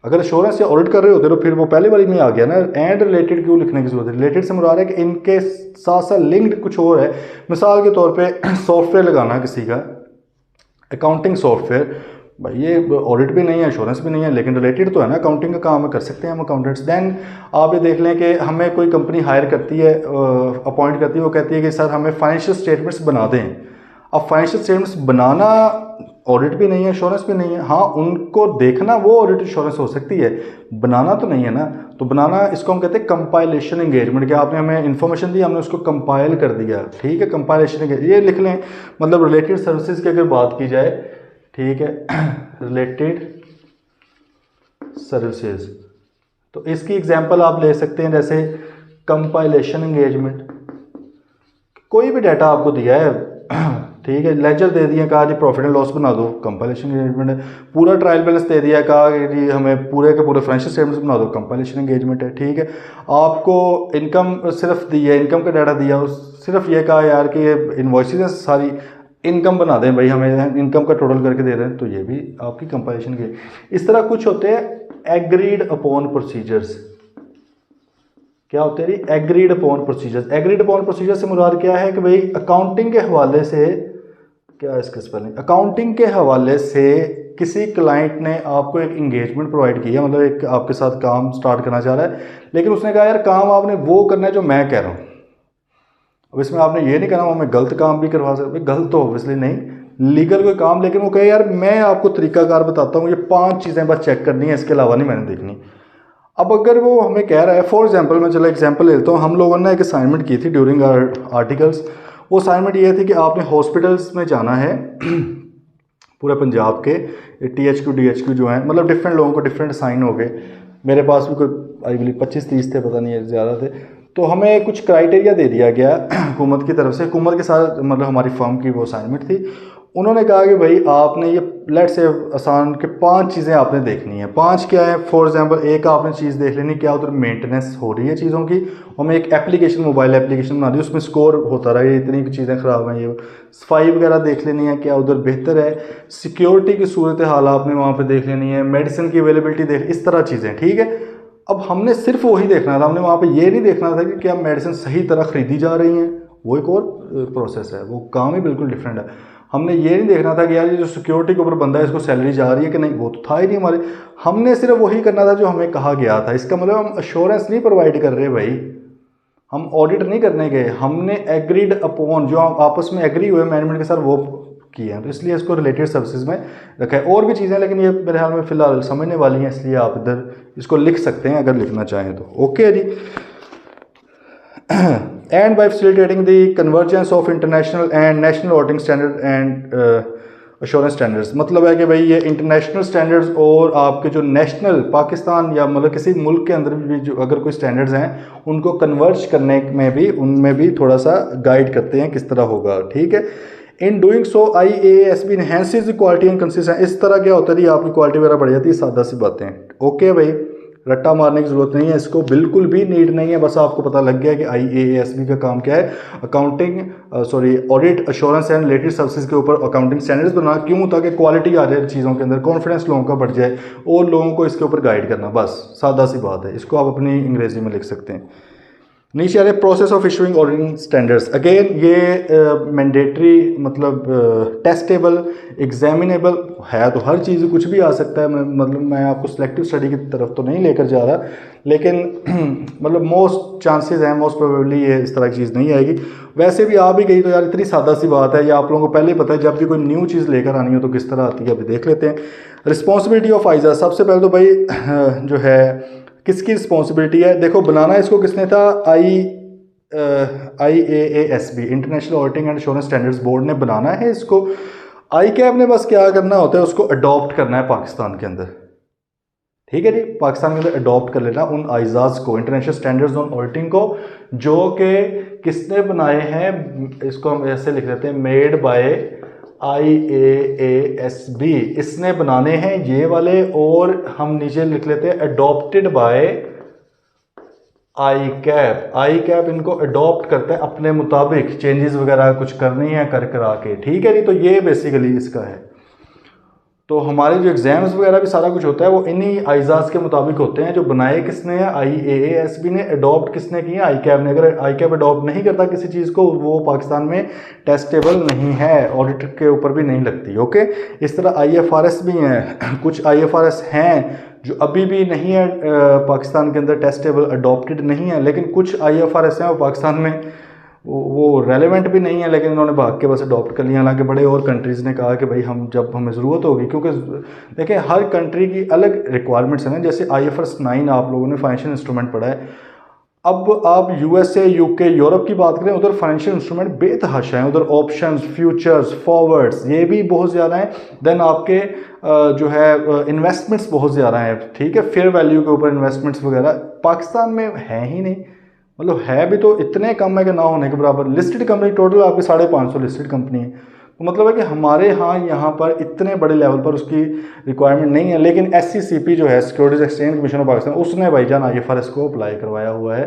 S1: अगर एश्योरेंस या ऑडिट कर रहे होते तो फिर वो पहले वाली में आ गया ना, एंड रिलेटेड क्यों लिखने की जरूरत है? रिलेटेड से मुराद है कि इनके साथ साथ लिंक्ड कुछ और है। मिसाल के तौर पे सॉफ्टवेयर लगाना किसी का, अकाउंटिंग सॉफ्टवेयर, भाई ये ऑडिट भी नहीं है, एश्योरेंस भी नहीं है, लेकिन रिलेटेड तो है ना, अकाउंटिंग का काम कर सकते हैं हम अकाउंटेंट्स। देन आप ये देख लें कि हमें कोई कंपनी हायर करती है, अपॉइंट करती है, वो कहती है कि सर हमें फाइनेंशियल स्टेटमेंट्स बना दें। अब फाइनेंशियल स्टेटमेंट्स बनाना ऑडिट भी नहीं है, एश्योरेंस भी नहीं है। हाँ, उनको देखना वो ऑडिट एश्योरेंस हो सकती है, बनाना तो नहीं है ना। तो बनाना, इसको हम कहते हैं कंपाइलेशन एंगेजमेंट, कि आपने हमें इन्फॉर्मेशन दी, हमने उसको कंपाइल कर दिया, ठीक है, कंपाइलेशन एंगेजमेंट, ये लिख लें। मतलब रिलेटेड सर्विसेज की अगर बात की जाए, ठीक है, रिलेटेड सर्विसेज, तो इसकी एग्जांपल आप ले सकते हैं, जैसे कंपाइलेशन एंगेजमेंट। कोई भी डाटा आपको दिया है, ठीक है, लेजर दे दिया, कहा जी प्रॉफिट एंड लॉस बना दो, कंपाइलेशन एंगेजमेंट है। पूरा ट्रायल बैलेंस दे दिया, कहा कि जी हमें पूरे के पूरे फाइनेंशियल स्टेटमेंट्स बना दो, कंपाइलेशन एंगेजमेंट है। ठीक है, आपको इनकम सिर्फ दी है, इनकम का डाटा दिया, सिर्फ ये कहा यार कि ये इन्वॉइसेस है सारी इनकम बना दें भाई, हमें इनकम का टोटल करके दे रहे हैं, तो ये भी आपकी कंपाइलेशन की। इस तरह कुछ होते हैं एग्रीड अपॉन प्रोसीजर्स। क्या होते हैं जी? Agreed upon procedures. Agreed upon procedure से मुराद क्या है कि भाई अकाउंटिंग के हवाले से, क्या इसके स्पेलिंग, अकाउंटिंग के हवाले से किसी क्लाइंट ने आपको एक इंगेजमेंट प्रोवाइड किया, मतलब एक आपके साथ काम स्टार्ट करना चाह रहा है, लेकिन उसने कहा यार काम आपने वो करना है जो मैं कह रहा हूँ। अब इसमें आपने ये नहीं कहना वो मैं गलत काम भी करवा सकता, गलत तो ऑब्वियसली नहीं, लीगल कोई काम, लेकिन वो कहे यार मैं आपको तरीकाकार बताता हूँ, ये 5 चीज़ें बस चेक करनी है, इसके अलावा नहीं मैंने देखनी। अब अगर वो हमें कह रहा है, फॉर एग्जांपल मैं चलो एग्जांपल लेता हूँ, हम लोगों ने एक असाइनमेंट की थी ड्यूरिंग आर्टिकल्स। वो असाइनमेंट ये थी कि आपने हॉस्पिटल्स में जाना है पूरे पंजाब के, THQ DHQ जो हैं, मतलब डिफरेंट लोगों को डिफरेंट असाइन हो गए। मेरे पास भी कोई आई बिलीव 25-30 थे, पता नहीं है ज़्यादा थे। तो हमें कुछ क्राइटेरिया दे दिया गया हुकूमत की तरफ से, हुकूमत के साथ मतलब हमारी फर्म की वो असाइनमेंट थी। उन्होंने कहा कि भाई आपने ये लेट्स से आसान के 5 चीज़ें आपने देखनी है। 5 क्या है? फॉर एग्जांपल एक आपने चीज़ देख लेनी, क्या उधर मेंटेनेंस हो रही है चीज़ों की। हमें एक एप्लीकेशन, मोबाइल एप्लीकेशन बना दी, उसमें स्कोर होता रहा, ये इतनी चीज़ें ख़राब हैं, ये सफाई वगैरह देख लेनी है, क्या उधर बेहतर है। सिक्योरिटी की सूरत हाल आपने वहाँ पर देख लेनी है, मेडिसिन की अवेलेबिलिटी देख, इस तरह चीज़ें। ठीक है, अब हमने सिर्फ वही देखना था, हमने वहाँ पे ये नहीं देखना था कि क्या मेडिसिन सही तरह ख़रीदी जा रही हैं, वो एक और प्रोसेस है, वो काम ही बिल्कुल डिफरेंट है। हमने ये नहीं देखना था कि यार ये जो सिक्योरिटी के ऊपर बंदा है इसको सैलरी जा रही है कि नहीं, वो तो था ही नहीं हमारे। हमने सिर्फ वही करना था जो हमें कहा गया था। इसका मतलब हम अश्योरेंस नहीं प्रोवाइड कर रहे भाई, हम ऑडिट नहीं करने गए, हमने एग्रीड अपॉन जो हम आपस में एग्री हुए मैनेजमेंट के साथ वो किए हैं, तो इसलिए इसको रिलेटेड सर्विसेज में रखा है। और भी चीज़ें, लेकिन ये मेरे ख्याल में फ़िलहाल समझने वाली हैं, इसलिए आप इधर इसको लिख सकते हैं अगर लिखना चाहें तो। ओके जी। And by facilitating the convergence of international and national auditing standard and assurance standards, मतलब है कि भाई ये इंटरनेशनल स्टैंडर्ड्स और आपके जो नेशनल पाकिस्तान या मतलब किसी मुल्क के अंदर भी जो अगर कोई स्टैंडर्ड्स हैं उनको कन्वर्ज करने में भी, उनमें भी थोड़ा सा गाइड करते हैं किस तरह होगा। ठीक है, in doing so IASB enhances quality and consistency. इस तरह क्या होता है, आपकी क्वालिटी वगैरह बढ़ जाती है, सादा सी बातें। ओके भाई, रट्टा मारने की ज़रूरत नहीं है, इसको बिल्कुल भी नीड नहीं है, बस आपको पता लग गया कि IASB का काम क्या है, accounting audit assurance and related services के ऊपर अकाउंटिंग स्टैंडर्ड्स बना, क्यों? ताकि क्वालिटी आ जाए चीज़ों के अंदर, कॉन्फिडेंस लोगों का बढ़ जाए और लोगों को इसके ऊपर गाइड करना, बस सादा सी बात है। इसको आप अपनी अंग्रेजी में लिख सकते हैं। नीचे आ रहे process of issuing auditing standards. Again ये मैंडेटरी, मतलब टेस्टेबल, एग्जामिनेबल है, तो हर चीज़ कुछ भी आ सकता है। मतलब मैं आपको सिलेक्टिव स्टडी की तरफ तो नहीं लेकर जा रहा, लेकिन मतलब मोस्ट चांसेस हैं, मोस्ट प्रोबेबली ये इस तरह की चीज़ नहीं आएगी। वैसे भी आ भी गई तो यार इतनी सादा सी बात है, या आप लोगों को पहले ही पता है, जब भी कोई न्यू चीज़ लेकर आनी हो तो किस तरह आती है, अभी देख लेते हैं। रिस्पॉन्सिबिलिटी ऑफ आइजा, सबसे पहले तो भाई जो है किसकी रिस्पॉन्सिबिलिटी है? देखो बनाना इसको किसने था, IAASB international auditing and assurance standards board ने बनाना है इसको। ICAP ने बस क्या करना होता है, उसको अडॉप्ट करना है पाकिस्तान के अंदर। ठीक है जी, पाकिस्तान के अंदर अडॉप्ट कर लेना उन आइजाज को, इंटरनेशनल स्टैंडर्ड्स ऑन ऑडिटिंग को, जो कि किसने बनाए हैं, इसको हम ऐसे लिख लेते हैं, मेड बाय IAASB, इसने बनाने हैं ये वाले, और हम नीचे लिख लेते हैं अडॉप्टेड बाय ICAP। ICAP इनको अडॉप्ट करता है अपने मुताबिक, चेंजेस वगैरह कुछ करनी है कर करा के। ठीक है जी, तो ये बेसिकली इसका है। तो हमारे जो एग्जाम्स वगैरह भी सारा कुछ होता है वो इन्हीं आइजाज के मुताबिक होते हैं। जो बनाए किसने है, IAASB ने, अडॉप्ट किसने किया, ICAP ने। अगर ICAP अडॉप्ट नहीं करता किसी चीज़ को, वो पाकिस्तान में टेस्टेबल नहीं है, ऑडिट के ऊपर भी नहीं लगती। ओके, इस तरह IFRS भी हैं, कुछ IFRS हैं जो अभी भी नहीं है पाकिस्तान के अंदर टेस्टेबल, अडॉप्टेड नहीं है, लेकिन कुछ IFRS हैं वो पाकिस्तान में वो रेलेवेंट भी नहीं है, लेकिन इन्होंने भाग के बस अडॉप्ट कर लिया। हालांकि बड़े और कंट्रीज़ ने कहा कि भाई हम जब हमें ज़रूरत होगी, क्योंकि देखें हर कंट्री की अलग रिक्वायरमेंट्स हैं ना। जैसे IFRS 9 आप लोगों ने फाइनेंशियल इंस्ट्रूमेंट पढ़ा है। अब आप USA, UK, यूरोप की बात करें, उधर फाइनेंशियल इंस्ट्रूमेंट बेतहाशा हैं, उधर ऑप्शंस, फ्यूचर्स, फॉरवर्ड्स ये भी बहुत ज़्यादा हैं। देन आपके जो है इन्वेस्टमेंट्स बहुत ज़्यादा हैं। ठीक है, फेयर वैल्यू के ऊपर इन्वेस्टमेंट्स वगैरह पाकिस्तान में है ही नहीं, मतलब है भी तो इतने कम है कि ना होने के बराबर। लिस्टेड कंपनी टोटल आपकी 550 लिस्टेड कंपनी है, तो मतलब है कि हमारे यहाँ पर इतने बड़े लेवल पर उसकी रिक्वायरमेंट नहीं है, लेकिन SCCP जो है, securities exchange commission of Pakistan, उसने भाईजान IFRS को अप्लाई करवाया हुआ है।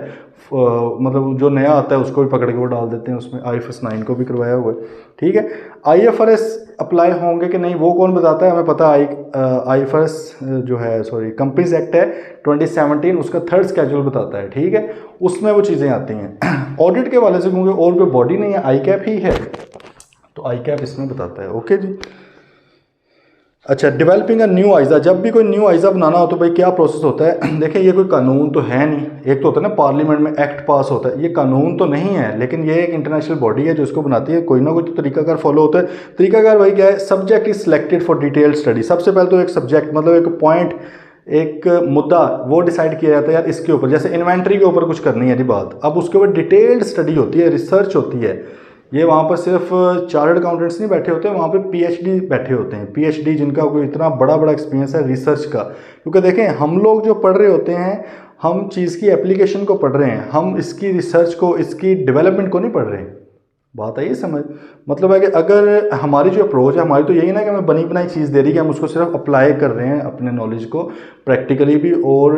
S1: मतलब जो नया आता है उसको भी पकड़ के वो डाल देते हैं उसमें, IFRS 9 को भी करवाया हुआ है। ठीक है, IFRS अप्लाई होंगे कि नहीं वो कौन बताता है, हमें पता है। IFRS जो है, सॉरी, कंपनीज एक्ट है 2017, उसका 3rd स्केड्यूल बताता है। ठीक है, उसमें वो चीज़ें आती हैं। ऑडिट के वाले से क्योंकि और कोई बॉडी नहीं है, ICAP ही है, तो ICAP इसमें बताता है। ओके जी। अच्छा, डेवलपिंग अ न्यू आइज़ा, जब भी कोई न्यू आइज़ा बनाना हो तो भाई क्या प्रोसेस होता है। देखिए, ये कोई कानून तो है नहीं, एक तो होता है ना पार्लियामेंट में एक्ट पास होता है, ये कानून तो नहीं है, लेकिन ये एक इंटरनेशनल बॉडी है जो इसको बनाती है, कोई ना कोई तो तरीकाकार फॉलो होता है। तरीकाकार भाई क्या है, subject is selected for detailed study. सबसे पहले तो एक सब्जेक्ट मतलब एक पॉइंट, एक मुद्दा वो डिसाइड किया जाता है यार इसके ऊपर, जैसे इन्वेंट्री के ऊपर कुछ करनी है जी बात, अब उसके ऊपर डिटेल्ड स्टडी होती है, रिसर्च होती है। ये वहाँ पर सिर्फ चार्टर्ड अकाउंटेंट्स नहीं बैठे होते, वहाँ पे PhD बैठे होते हैं, PhD जिनका कोई इतना बड़ा बड़ा एक्सपीरियंस है रिसर्च का। क्योंकि देखें, हम लोग जो पढ़ रहे होते हैं, हम चीज़ की एप्लीकेशन को पढ़ रहे हैं, हम इसकी रिसर्च को, इसकी डेवलपमेंट को नहीं पढ़ रहे हैं। बात आई समझ। मतलब है कि अगर हमारी जो अप्रोच है, हमारी तो यही ना कि हमें बनी बनाई चीज़ दे रही है कि हम उसको सिर्फ अप्लाई कर रहे हैं अपने नॉलेज को, प्रैक्टिकली भी और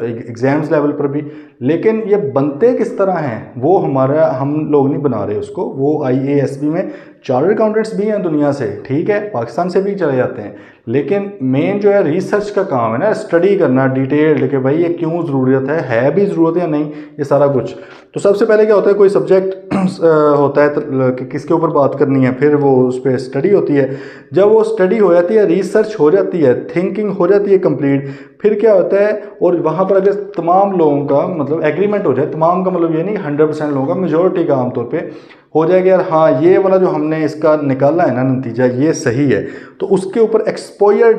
S1: एग्जाम्स लेवल पर भी, लेकिन ये बनते किस तरह हैं वो हम लोग नहीं बना रहे उसको। वो IASB में चार्टर्ड अकाउंटेंट्स भी हैं दुनिया से, ठीक है, पाकिस्तान से भी चले जाते हैं, लेकिन मेन जो है रिसर्च का काम है ना, स्टडी करना डिटेल्ड कि भाई ये क्यों ज़रूरत है भी ज़रूरत है या नहीं, ये सारा कुछ। तो सबसे पहले क्या होता है, कोई सब्जेक्ट होता है कि किसके ऊपर बात करनी है, फिर वो उस पर स्टडी होती है। जब वो स्टडी हो जाती है, रिसर्च हो जाती है, थिंकिंग हो जाती है कंप्लीट, फिर क्या होता है, और वहाँ पर अगर तमाम लोगों का मतलब एग्रीमेंट हो जाए, तमाम का मतलब ये नहीं 100% लोगों का, मेजोरिटी का आमतौर पे हो जाएगा यार हाँ ये वाला जो हमने इसका निकाला है ना नतीजा, ये सही है, तो उसके ऊपर एक्सपोयर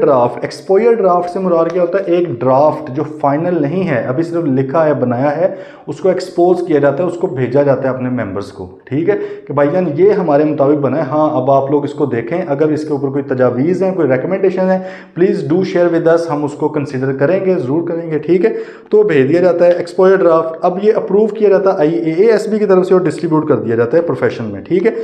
S1: ड्राफ्ट से मुराद क्या होता है, एक ड्राफ्ट जो फाइनल नहीं है, अभी सिर्फ लिखा है, बनाया है, उसको एक्सपोज किया जाता है, उसको भेजा जाता है अपने मेंबर्स को। ठीक है कि भाईजान ये हमारे मुताबिक बना है, हाँ अब आप लोग इसको देखें, अगर इसके ऊपर कोई तजावीज़ हैं, कोई रिकमेंडेशन है, please do share with us, हम उसको कंसिडर करेंगे, ज़रूर करेंगे। ठीक है, तो भेज दिया जाता है एक्सपोयर ड्राफ्ट। अब ये अप्रूव किया जाता है IASB की तरफ से और डिस्ट्रीब्यूट कर दिया जाता है प्रोफेशन में। ठीक है,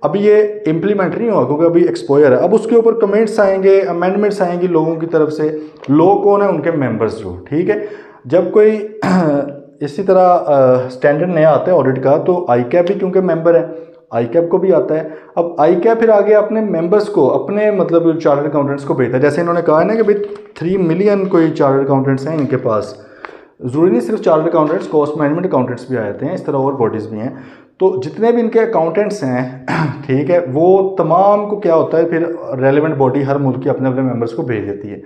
S1: अभी ये इम्प्लीमेंट नहीं हुआ क्योंकि अभी एक्सपोयर है। अब उसके ऊपर कमेंट्स आएंगे, अमेंडमेंट्स आएंगी लोगों की तरफ से। लोग कौन है, उनके मेंबर्स जो। ठीक है, जब कोई इसी तरह स्टैंडर्ड नया आता है ऑडिट का, तो ICAP भी क्योंकि मेंबर है, ICAP को भी आता है। अब ICAP फिर आगे अपने मेंबर्स को, अपने मतलब चार्टर्ड अकाउंटेंट्स को भेजता है। जैसे इन्होंने कहा है ना कि भाई 3 मिलियन कोई चार्टर्ड अकाउंटेंट्स हैं इनके पास, ज़रूरी नहीं सिर्फ chartered accountants, cost management accountants भी आ जाते हैं, इस तरह और बॉडीज़ भी हैं। तो जितने भी इनके अकाउंटेंट्स हैं, ठीक है, वो तमाम को क्या होता है, फिर रेलिवेंट बॉडी हर मुल्क की अपने अपने मेंबर्स को भेज देती है।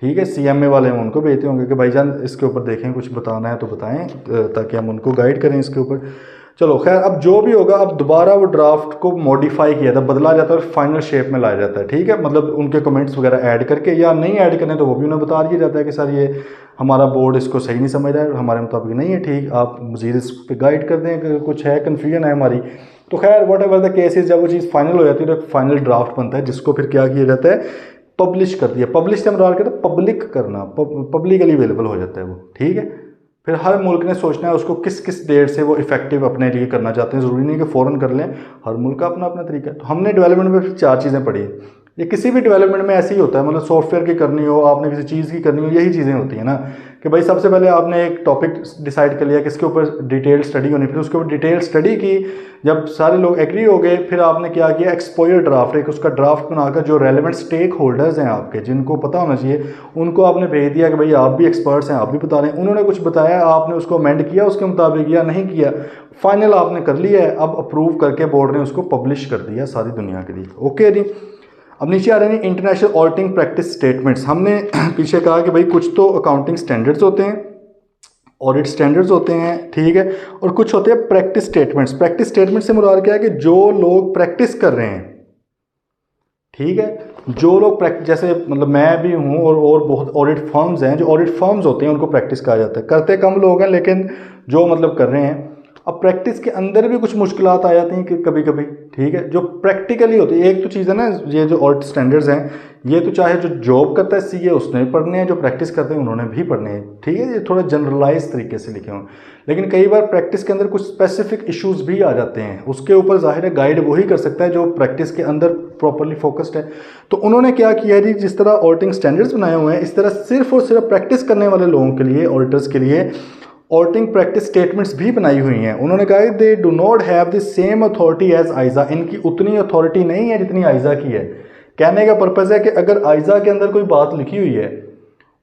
S1: ठीक है, CMA वाले हैं उनको भेजते होंगे कि भाईजान इसके ऊपर देखें, कुछ बताना है तो बताएं, ताकि हम उनको गाइड करें इसके ऊपर। चलो खैर, अब जो भी होगा, अब दोबारा वो ड्राफ्ट को मॉडिफाई किया था, बदला जाता है और फाइनल शेप में लाया जाता है। ठीक है, मतलब उनके कमेंट्स वगैरह ऐड करके, या नहीं ऐड करने तो वो भी उन्हें बता दिया जाता है कि सर ये हमारा बोर्ड इसको सही नहीं समझ रहा है, हमारे मुताबिक नहीं है, ठीक, आप मज़ीद इस पर गाइड कर दें कि कुछ है, कन्फ्यूजन है हमारी। तो खैर वट एवर द केसेस, जब वो चीज़ फाइनल हो जाती है तो एक फाइनल ड्राफ्ट बनता है, जिसको फिर क्या किया जाता है, पब्लिश कर दिया। पब्लिश से मुराद कहते हैं पब्लिक करना, पब्लिकली अवेलेबल हो जाता है वो। ठीक है, फिर हर मुल्क ने सोचना है उसको किस किस डेट से वो इफेक्टिव अपने लिए करना चाहते हैं, ज़रूरी नहीं कि फ़ौरन कर लें, हर मुल्क का अपना अपना तरीका है। तो हमने डेवलपमेंट में फिर 4 चीज़ें पढ़ी। ये किसी भी डेवलपमेंट में ऐसे ही होता है, मतलब सॉफ्टवेयर की करनी हो, आपने किसी चीज़ की करनी हो, यही चीज़ें होती हैं ना कि भाई सबसे पहले आपने एक टॉपिक डिसाइड कर लिया किसके ऊपर डिटेल स्टडी होनी, फिर उसके ऊपर डिटेल स्टडी की, जब सारे लोग एग्री हो गए, फिर आपने क्या किया, एक्सपोयर ड्राफ्ट, एक उसका ड्राफ्ट बनाकर जो रेलेवेंट स्टेक होल्डर्स हैं आपके, जिनको पता होना चाहिए, उनको आपने भेज दिया कि भाई आप भी एक्सपर्ट्स हैं, आप भी बता रहे हैं, उन्होंने कुछ बताया, आपने उसको अमेंड किया उसके मुताबिक या नहीं किया, फाइनल आपने कर लिया है। अब अप्रूव करके बोर्ड ने उसको पब्लिश कर दिया सारी दुनिया के लिए। ओके जी, अब नीचे आ रहे हैं इंटरनेशनल ऑडिटिंग प्रैक्टिस स्टेटमेंट्स। हमने पीछे कहा कि भाई कुछ तो अकाउंटिंग स्टैंडर्ड्स होते हैं, ऑडिट स्टैंडर्ड्स होते हैं, ठीक है, और कुछ होते हैं प्रैक्टिस स्टेटमेंट्स। प्रैक्टिस स्टेटमेंट से मुराद क्या है कि जो लोग प्रैक्टिस कर रहे हैं, ठीक है, जो लोग प्रैक्टिस, जैसे मतलब मैं भी हूँ और बहुत ऑडिट फर्म्स हैं, जो ऑडिट फर्म्स होते हैं उनको प्रैक्टिस कहा जाता है। करते कम लोग हैं लेकिन जो मतलब कर रहे हैं, अब प्रैक्टिस के अंदर भी कुछ मुश्किलात आ जाती हैं कि कभी कभी, ठीक है, जो प्रैक्टिकली होती है। एक तो चीज़ है ना, ये जो ऑडिट स्टैंडर्ड्स हैं ये तो चाहे जो जॉब करता है सीए उसने भी पढ़ने हैं, जो प्रैक्टिस करते हैं उन्होंने भी पढ़ने हैं, ठीक है, ये थोड़ा जनरलाइज तरीके से लिखे हों। लेकिन कई बार प्रैक्टिस के अंदर कुछ स्पेसिफिक इश्यूज भी आ जाते हैं, उसके ऊपर जाहिर है गाइड वही कर सकता है जो प्रैक्टिस के अंदर प्रॉपरली फोकस्ड है। तो उन्होंने क्या किया जी, जिस तरह ऑडिटिंग स्टैंडर्ड्स बनाए हुए हैं इस तरह सिर्फ और सिर्फ प्रैक्टिस करने वाले लोगों के लिए, ऑडिटर्स के लिए ऑडिटिंग प्रैक्टिस स्टेटमेंट्स भी बनाई हुई हैं। उन्होंने कहा they do not have the same authority as ISA, इनकी उतनी अथॉरिटी नहीं है जितनी आइजा की है। कहने का पर्पज़ है कि अगर आइजा के अंदर कोई बात लिखी हुई है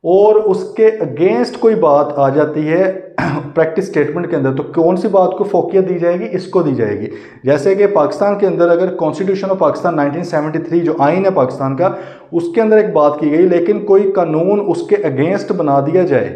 S1: और उसके अगेंस्ट कोई बात आ जाती है प्रैक्टिस स्टेटमेंट के अंदर, तो कौन सी बात को फोकियत दी जाएगी, इसको दी जाएगी। जैसे कि पाकिस्तान के अंदर अगर कॉन्स्टिट्यूशन ऑफ पाकिस्तान 1973 जो आइन है पाकिस्तान का, उसके अंदर एक बात की गई लेकिन कोई कानून उसके अगेंस्ट बना दिया जाए,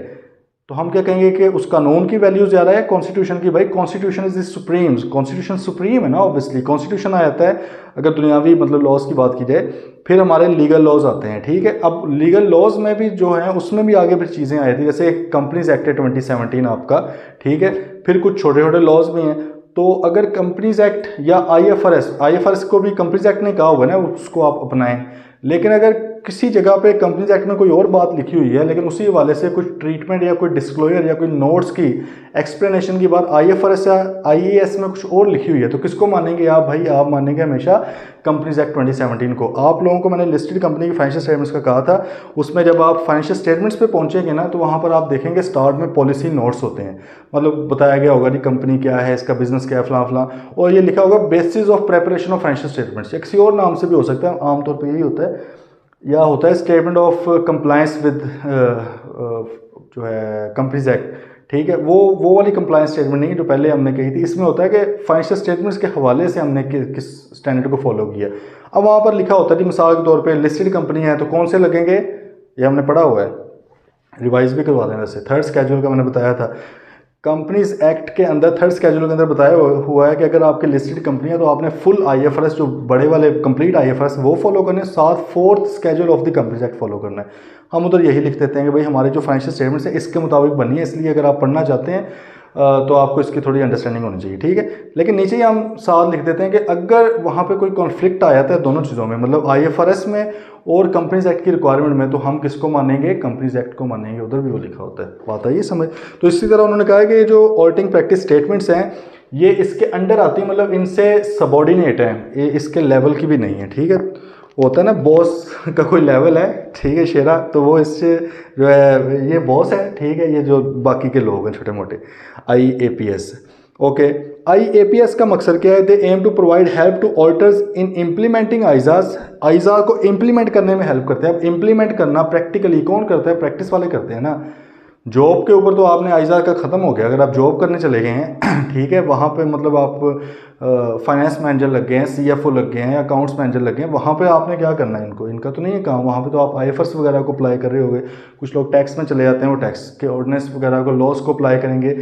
S1: तो हम क्या कहेंगे कि उस कानून की वैल्यू ज़्यादा है कॉन्स्टिट्यूशन की। भाई constitution is the supreme, constitution supreme है ना, ऑब्वियसली कॉन्स्टिट्यूशन आ जाता है अगर दुनियावी मतलब लॉज की बात की जाए। फिर हमारे लीगल लॉज आते हैं, ठीक है। अब लीगल लॉज में भी जो है उसमें भी आगे फिर चीज़ें आई थी, जैसे कंपनीज एक्ट 2017 आपका, ठीक है। फिर कुछ छोटे छोटे लॉज भी हैं। तो अगर कंपनीज एक्ट या आईएफआरएस को भी कंपनीज एक्ट ने कहा हुआ है ना उसको आप अपनाएं, लेकिन अगर किसी जगह पे कंपनीज एक्ट में कोई और बात लिखी हुई है लेकिन उसी हवाले से कुछ ट्रीटमेंट या कोई डिस्क्लोजर या कोई नोट्स की एक्सप्लेनेशन की बात आईएफआरएस या आईएएस में कुछ और लिखी हुई है, तो किसको मानेंगे आप? भाई आप मानेंगे हमेशा कंपनीज एक्ट 2017 को। आप लोगों को मैंने लिस्टेड कंपनी की फाइनेंशियल स्टेटमेंट्स का कहा था, उसमें जब आप फाइनेंशियल स्टेटमेंट्स पे पहुंचेंगे ना तो वहाँ पर आप देखेंगे स्टार्ट में पॉलिसी नोट्स होते हैं, मतलब बताया गया होगा कि कंपनी क्या है, इसका बिजनेस क्या है, फलां फलां, और ये लिखा होगा basis of preparation of financial statements, या किसी और नाम से भी हो सकता है, आमतौर पर यही होता है, या होता है स्टेटमेंट ऑफ कंप्लायंस विद जो है कंपनीज एक्ट, ठीक है। वो वाली कंप्लायंस स्टेटमेंट नहीं जो पहले हमने कही थी, इसमें होता है कि फाइनेंशियल स्टेटमेंट्स के हवाले से हमने किस स्टैंडर्ड को फॉलो किया। अब वहाँ पर लिखा होता है कि मिसाल के तौर पे लिस्टेड कंपनी है तो कौन से लगेंगे, ये हमने पढ़ा हुआ है, रिवाइज भी करवा दें। वैसे थर्ड स्केड्यूल का मैंने बताया था, कंपनीज एक्ट के अंदर थर्ड स्केड्यूल के अंदर बताया हुआ है कि अगर आपकी लिस्टेड कंपनी है तो आपने फुल आईएफआरएस जो बड़े वाले कंप्लीट आईएफआरएस वो फॉलो करने, साथ fourth schedule of the companies act follow करना है। हम उधर यही लिख देते हैं कि भाई हमारे जो फाइनेंशियल स्टेटमेंट्स है इसके मुताबिक बनी है, इसलिए अगर आप पढ़ना चाहते हैं तो आपको इसकी थोड़ी अंडरस्टैंडिंग होनी चाहिए, ठीक है। लेकिन नीचे ही हम साथ लिख देते हैं कि अगर वहाँ पे कोई कॉन्फ्लिक्ट आ जाता है दोनों चीज़ों में, मतलब आईएफआरएस में और कंपनीज एक्ट की रिक्वायरमेंट में, तो हम किसको मानेंगे? कंपनीज एक्ट को मानेंगे, उधर भी वो लिखा होता है। बात आई समझ? तो इसी तरह उन्होंने कहा है कि जो ऑडिटिंग प्रैक्टिस स्टेटमेंट्स हैं ये इसके अंडर आती है, मतलब इनसे सबॉर्डिनेट है, ये इसके लेवल की भी नहीं है, ठीक है। होता है ना बॉस का कोई लेवल है, ठीक है शेरा, तो वो इससे जो है ये बॉस है, ठीक है, ये जो बाकी के लोग हैं छोटे मोटे, IAPS, ओके। IAPS का मकसद क्या है? They aim to provide help to auditors in implementing ISAs, ISA को इम्प्लीमेंट करने में हेल्प करते हैं। अब इम्प्लीमेंट करना प्रैक्टिकली कौन करता है? प्रैक्टिस वाले करते हैं ना। जॉब के ऊपर तो आपने आइजा का ख़त्म हो गया, अगर आप जॉब करने चले गए हैं ठीक है, वहाँ पे मतलब आप फाइनेंस मैनेजर लग गए हैं, CFO लग गए हैं, या अकाउंट्स मैनेजर लग गए हैं, वहाँ पे आपने क्या करना है? इनका तो नहीं है काम, वहाँ पे तो आप IFRS वगैरह को अप्लाई कर रहे होगे। कुछ लोग टैक्स में चले जाते हैं, वो टैक्स के ऑर्डिनेंस वगैरह को, लॉस को अप्लाई करेंगे।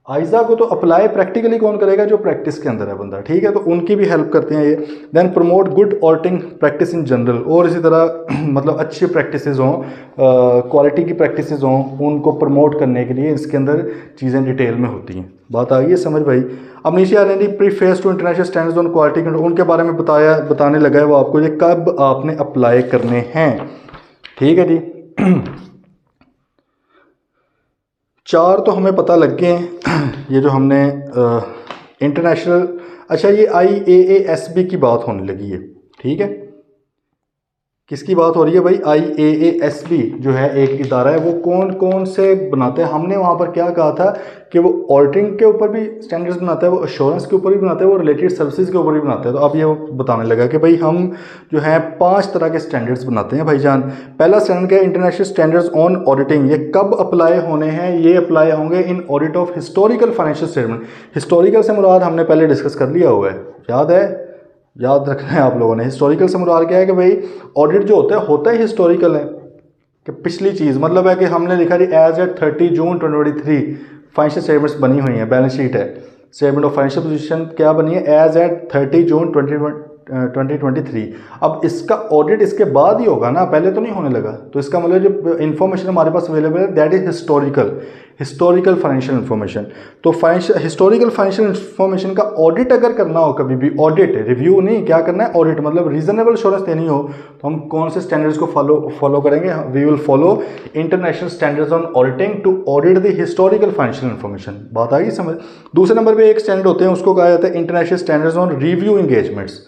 S1: आइजा को तो अप्लाई प्रैक्टिकली कौन करेगा? जो प्रैक्टिस के अंदर है बंदा, ठीक है, तो उनकी भी हेल्प करते हैं ये। Then promote good auditing practice in general, और इसी तरह मतलब अच्छी प्रैक्टिसेस हों, क्वालिटी की प्रैक्टिसेस हों, उनको प्रमोट करने के लिए इसके अंदर चीज़ें डिटेल में होती हैं। बात आ गई है समझ भाई? अब नीचे आ रही थी preface to international standards on quality control, उनके बारे में बताने लगा है वो आपको, ये कब आपने अप्लाई करने हैं, ठीक है जी। 4 तो हमें पता लग गए हैं, ये जो हमने इंटरनेशनल, अच्छा ये IAASB की बात होने लगी है, ठीक है। किसकी बात हो रही है भाई? IAASB जो है एक इदारा है, वो कौन कौन से बनाते हैं? हमने वहाँ पर क्या कहा था कि वो ऑडिटिंग के ऊपर भी स्टैंडर्ड्स बनाता है, वो एश्योरेंस के ऊपर भी बनाता है, वो रिलेटेड सर्विसेज के ऊपर भी बनाता है। तो अब ये बताने लगा कि भाई हम जो है 5 तरह के स्टैंडर्ड्स बनाते हैं भाईजान। पहला स्टैंडर्ड है इंटरनेशनल स्टैंडर्ड्स ऑन ऑडिटिंग, ये कब अप्लाई होने हैं? ये अप्लाई होंगे इन audit of historical financial statement. Historical से मुराद हमने पहले डिस्कस कर लिया हुआ है, याद है, याद रखना है आप लोगों ने। हिस्टोरिकल से मुराद क्या है कि भाई ऑडिट जो होता है हिस्टोरिकल है, कि पिछली चीज़, मतलब है कि हमने लिखा थी एज एट 30 जून 2023 फाइनेंशियल स्टेटमेंट्स बनी हुई हैं, बैलेंस शीट है, स्टेटमेंट ऑफ फाइनेंशियल पोजीशन क्या बनी है? एज एट 30 जून 2023। अब इसका ऑडिट इसके बाद ही होगा ना, पहले तो नहीं होने लगा। तो इसका मतलब जो इन्फॉर्मेशन हमारे पास अवेलेबल है that is historical. Historical financial information. तो हिस्टोरिकल फाइनेंशियल इन्फॉर्मेशन का ऑडिट अगर करना हो कभी भी, ऑडिट रिव्यू नहीं, क्या करना है ऑडिट, मतलब रीजनेबल एश्योरेंस देनी हो तो हम कौन से स्टैंडर्ड्स को फॉलो करेंगे? We will follow international standards on auditing to audit the historical financial information. बात आ गई समझ? दूसरे नंबर पे एक स्टैंडर्ड होते हैं, उसको कहा जाता है international standards on review engagements.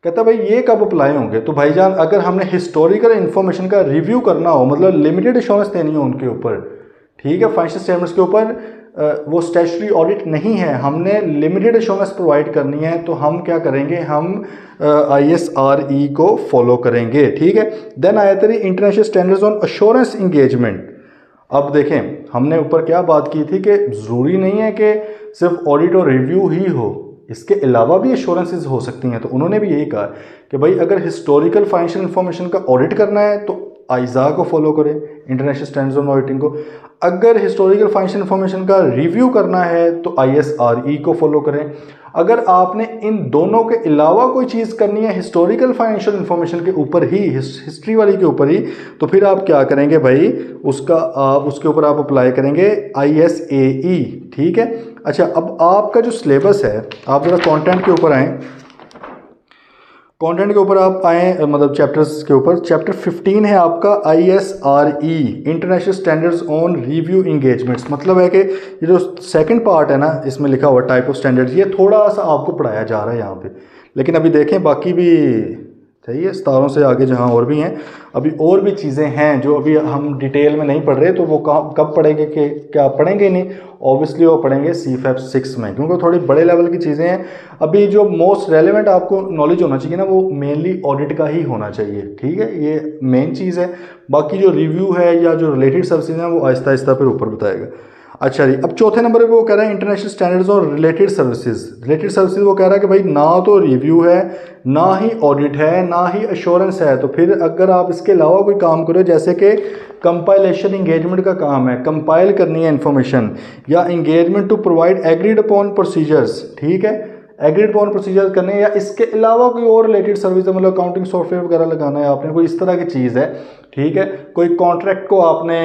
S1: कहता है भाई ये कब अप्लाई होंगे? तो भाईजान अगर हमने हिस्टोरिकल इन्फॉर्मेशन का रिव्यू करना हो, मतलब लिमिटेड एश्योरेंस देनी हो उनके ऊपर, ठीक है, फाइनेंशियल स्टेटमेंट्स के ऊपर वो स्टैट्यूटरी ऑडिट नहीं है, हमने लिमिटेड एश्योरेंस प्रोवाइड करनी है, तो हम क्या करेंगे? हम ISRE को फॉलो करेंगे, ठीक है। देन आया था international standards on assurance engagement. अब देखें हमने ऊपर क्या बात की थी कि ज़रूरी नहीं है कि सिर्फ ऑडिट और रिव्यू ही हो, इसके अलावा भी एश्योरेंसेज हो सकती हैं। तो उन्होंने भी यही कहा कि भाई अगर हिस्टोरिकल फाइनेंशियल इन्फॉर्मेशन का ऑडिट करना है तो आइजा को फॉलो करें, इंटरनेशनल स्टैंडर्ड्स ऑन ऑडिटिंग को। अगर हिस्टोरिकल फाइनेंशियल इन्फॉर्मेशन का रिव्यू करना है तो ISRE को फॉलो करें। अगर आपने इन दोनों के अलावा कोई चीज़ करनी है हिस्टोरिकल फाइनेंशियल इन्फॉर्मेशन के ऊपर ही, हिस्ट्री वाली के ऊपर ही, तो फिर आप क्या करेंगे भाई? उसके ऊपर आप अप्लाई करेंगे ISAE, ठीक है। अच्छा, अब आपका जो सिलेबस है, आप जरा कंटेंट के ऊपर आएँ, कंटेंट के ऊपर आप आए, मतलब चैप्टर्स के ऊपर। चैप्टर 15 है आपका ISRE, international standards on review engagements. मतलब है कि ये जो सेकंड पार्ट है ना, इसमें लिखा हुआ टाइप ऑफ स्टैंडर्ड्स, ये थोड़ा सा आपको पढ़ाया जा रहा है यहाँ पे, लेकिन अभी देखें बाकी भी सही है, 17 से आगे जहाँ और भी हैं, अभी और भी चीज़ें हैं जो अभी हम डिटेल में नहीं पढ़ रहे, तो वो कब पढ़ेंगे? कि क्या पढ़ेंगे? नहीं, ऑब्वियसली वो पढ़ेंगे CFAP 6 में, क्योंकि थोड़ी बड़े लेवल की चीज़ें हैं। अभी जो मोस्ट रेलेवेंट आपको नॉलेज होना चाहिए ना, वो मेनली ऑडिट का ही होना चाहिए, ठीक है, ये मेन चीज़ है। बाकी जो रिव्यू है या जो रिलेटेड सर्विसेज हैं वो आहिस्ता आहिस्ता फिर ऊपर बताएगा। अच्छा जी, अब चौथे नंबर पे वो कह रहा है इंटरनेशनल स्टैंडर्ड्स और रिलेटेड सर्विसेज। रिलेटेड सर्विसेज वो कह रहा है कि भाई ना तो रिव्यू है, ना ही ऑडिट है, ना ही एश्योरेंस है, तो फिर अगर आप इसके अलावा कोई काम करो, जैसे कि कंपाइलेशन इंगेजमेंट का काम है, कंपाइल करनी है इंफॉर्मेशन, या engagement to provide agreed upon procedures, ठीक है, एग्रीड अपॉन प्रोसीजर करने, या इसके अलावा कोई और रिलेटेड सर्विस है, मतलब अकाउंटिंग सॉफ्टवेयर वगैरह लगाना है आपने, कोई इस तरह की चीज़ है, ठीक है, कोई कॉन्ट्रैक्ट को आपने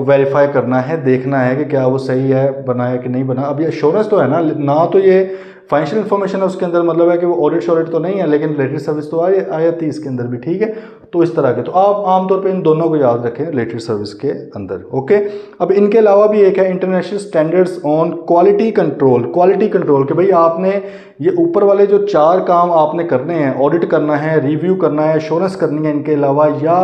S1: वेरीफाई करना है, देखना है कि क्या वो सही है, बना है कि नहीं बना। अब ये एश्योरेंस तो है ना तो ये फाइनेंशियल इन्फॉर्मेशन है उसके अंदर, मतलब है कि वो ऑडिट शॉडिट तो नहीं है, लेकिन रिलेटेड सर्विस तो आ जाती है इसके अंदर भी, ठीक है। तो इस तरह के, तो आप आमतौर पे इन दोनों को याद रखें रिलेटेड सर्विस के अंदर, ओके। अब इनके अलावा भी एक है international standards on quality control. Quality control के भाई आपने ये ऊपर वाले जो 4 काम आपने करने हैं, ऑडिट करना है, रिव्यू करना है, एश्योरेंस करनी है, इनके अलावा या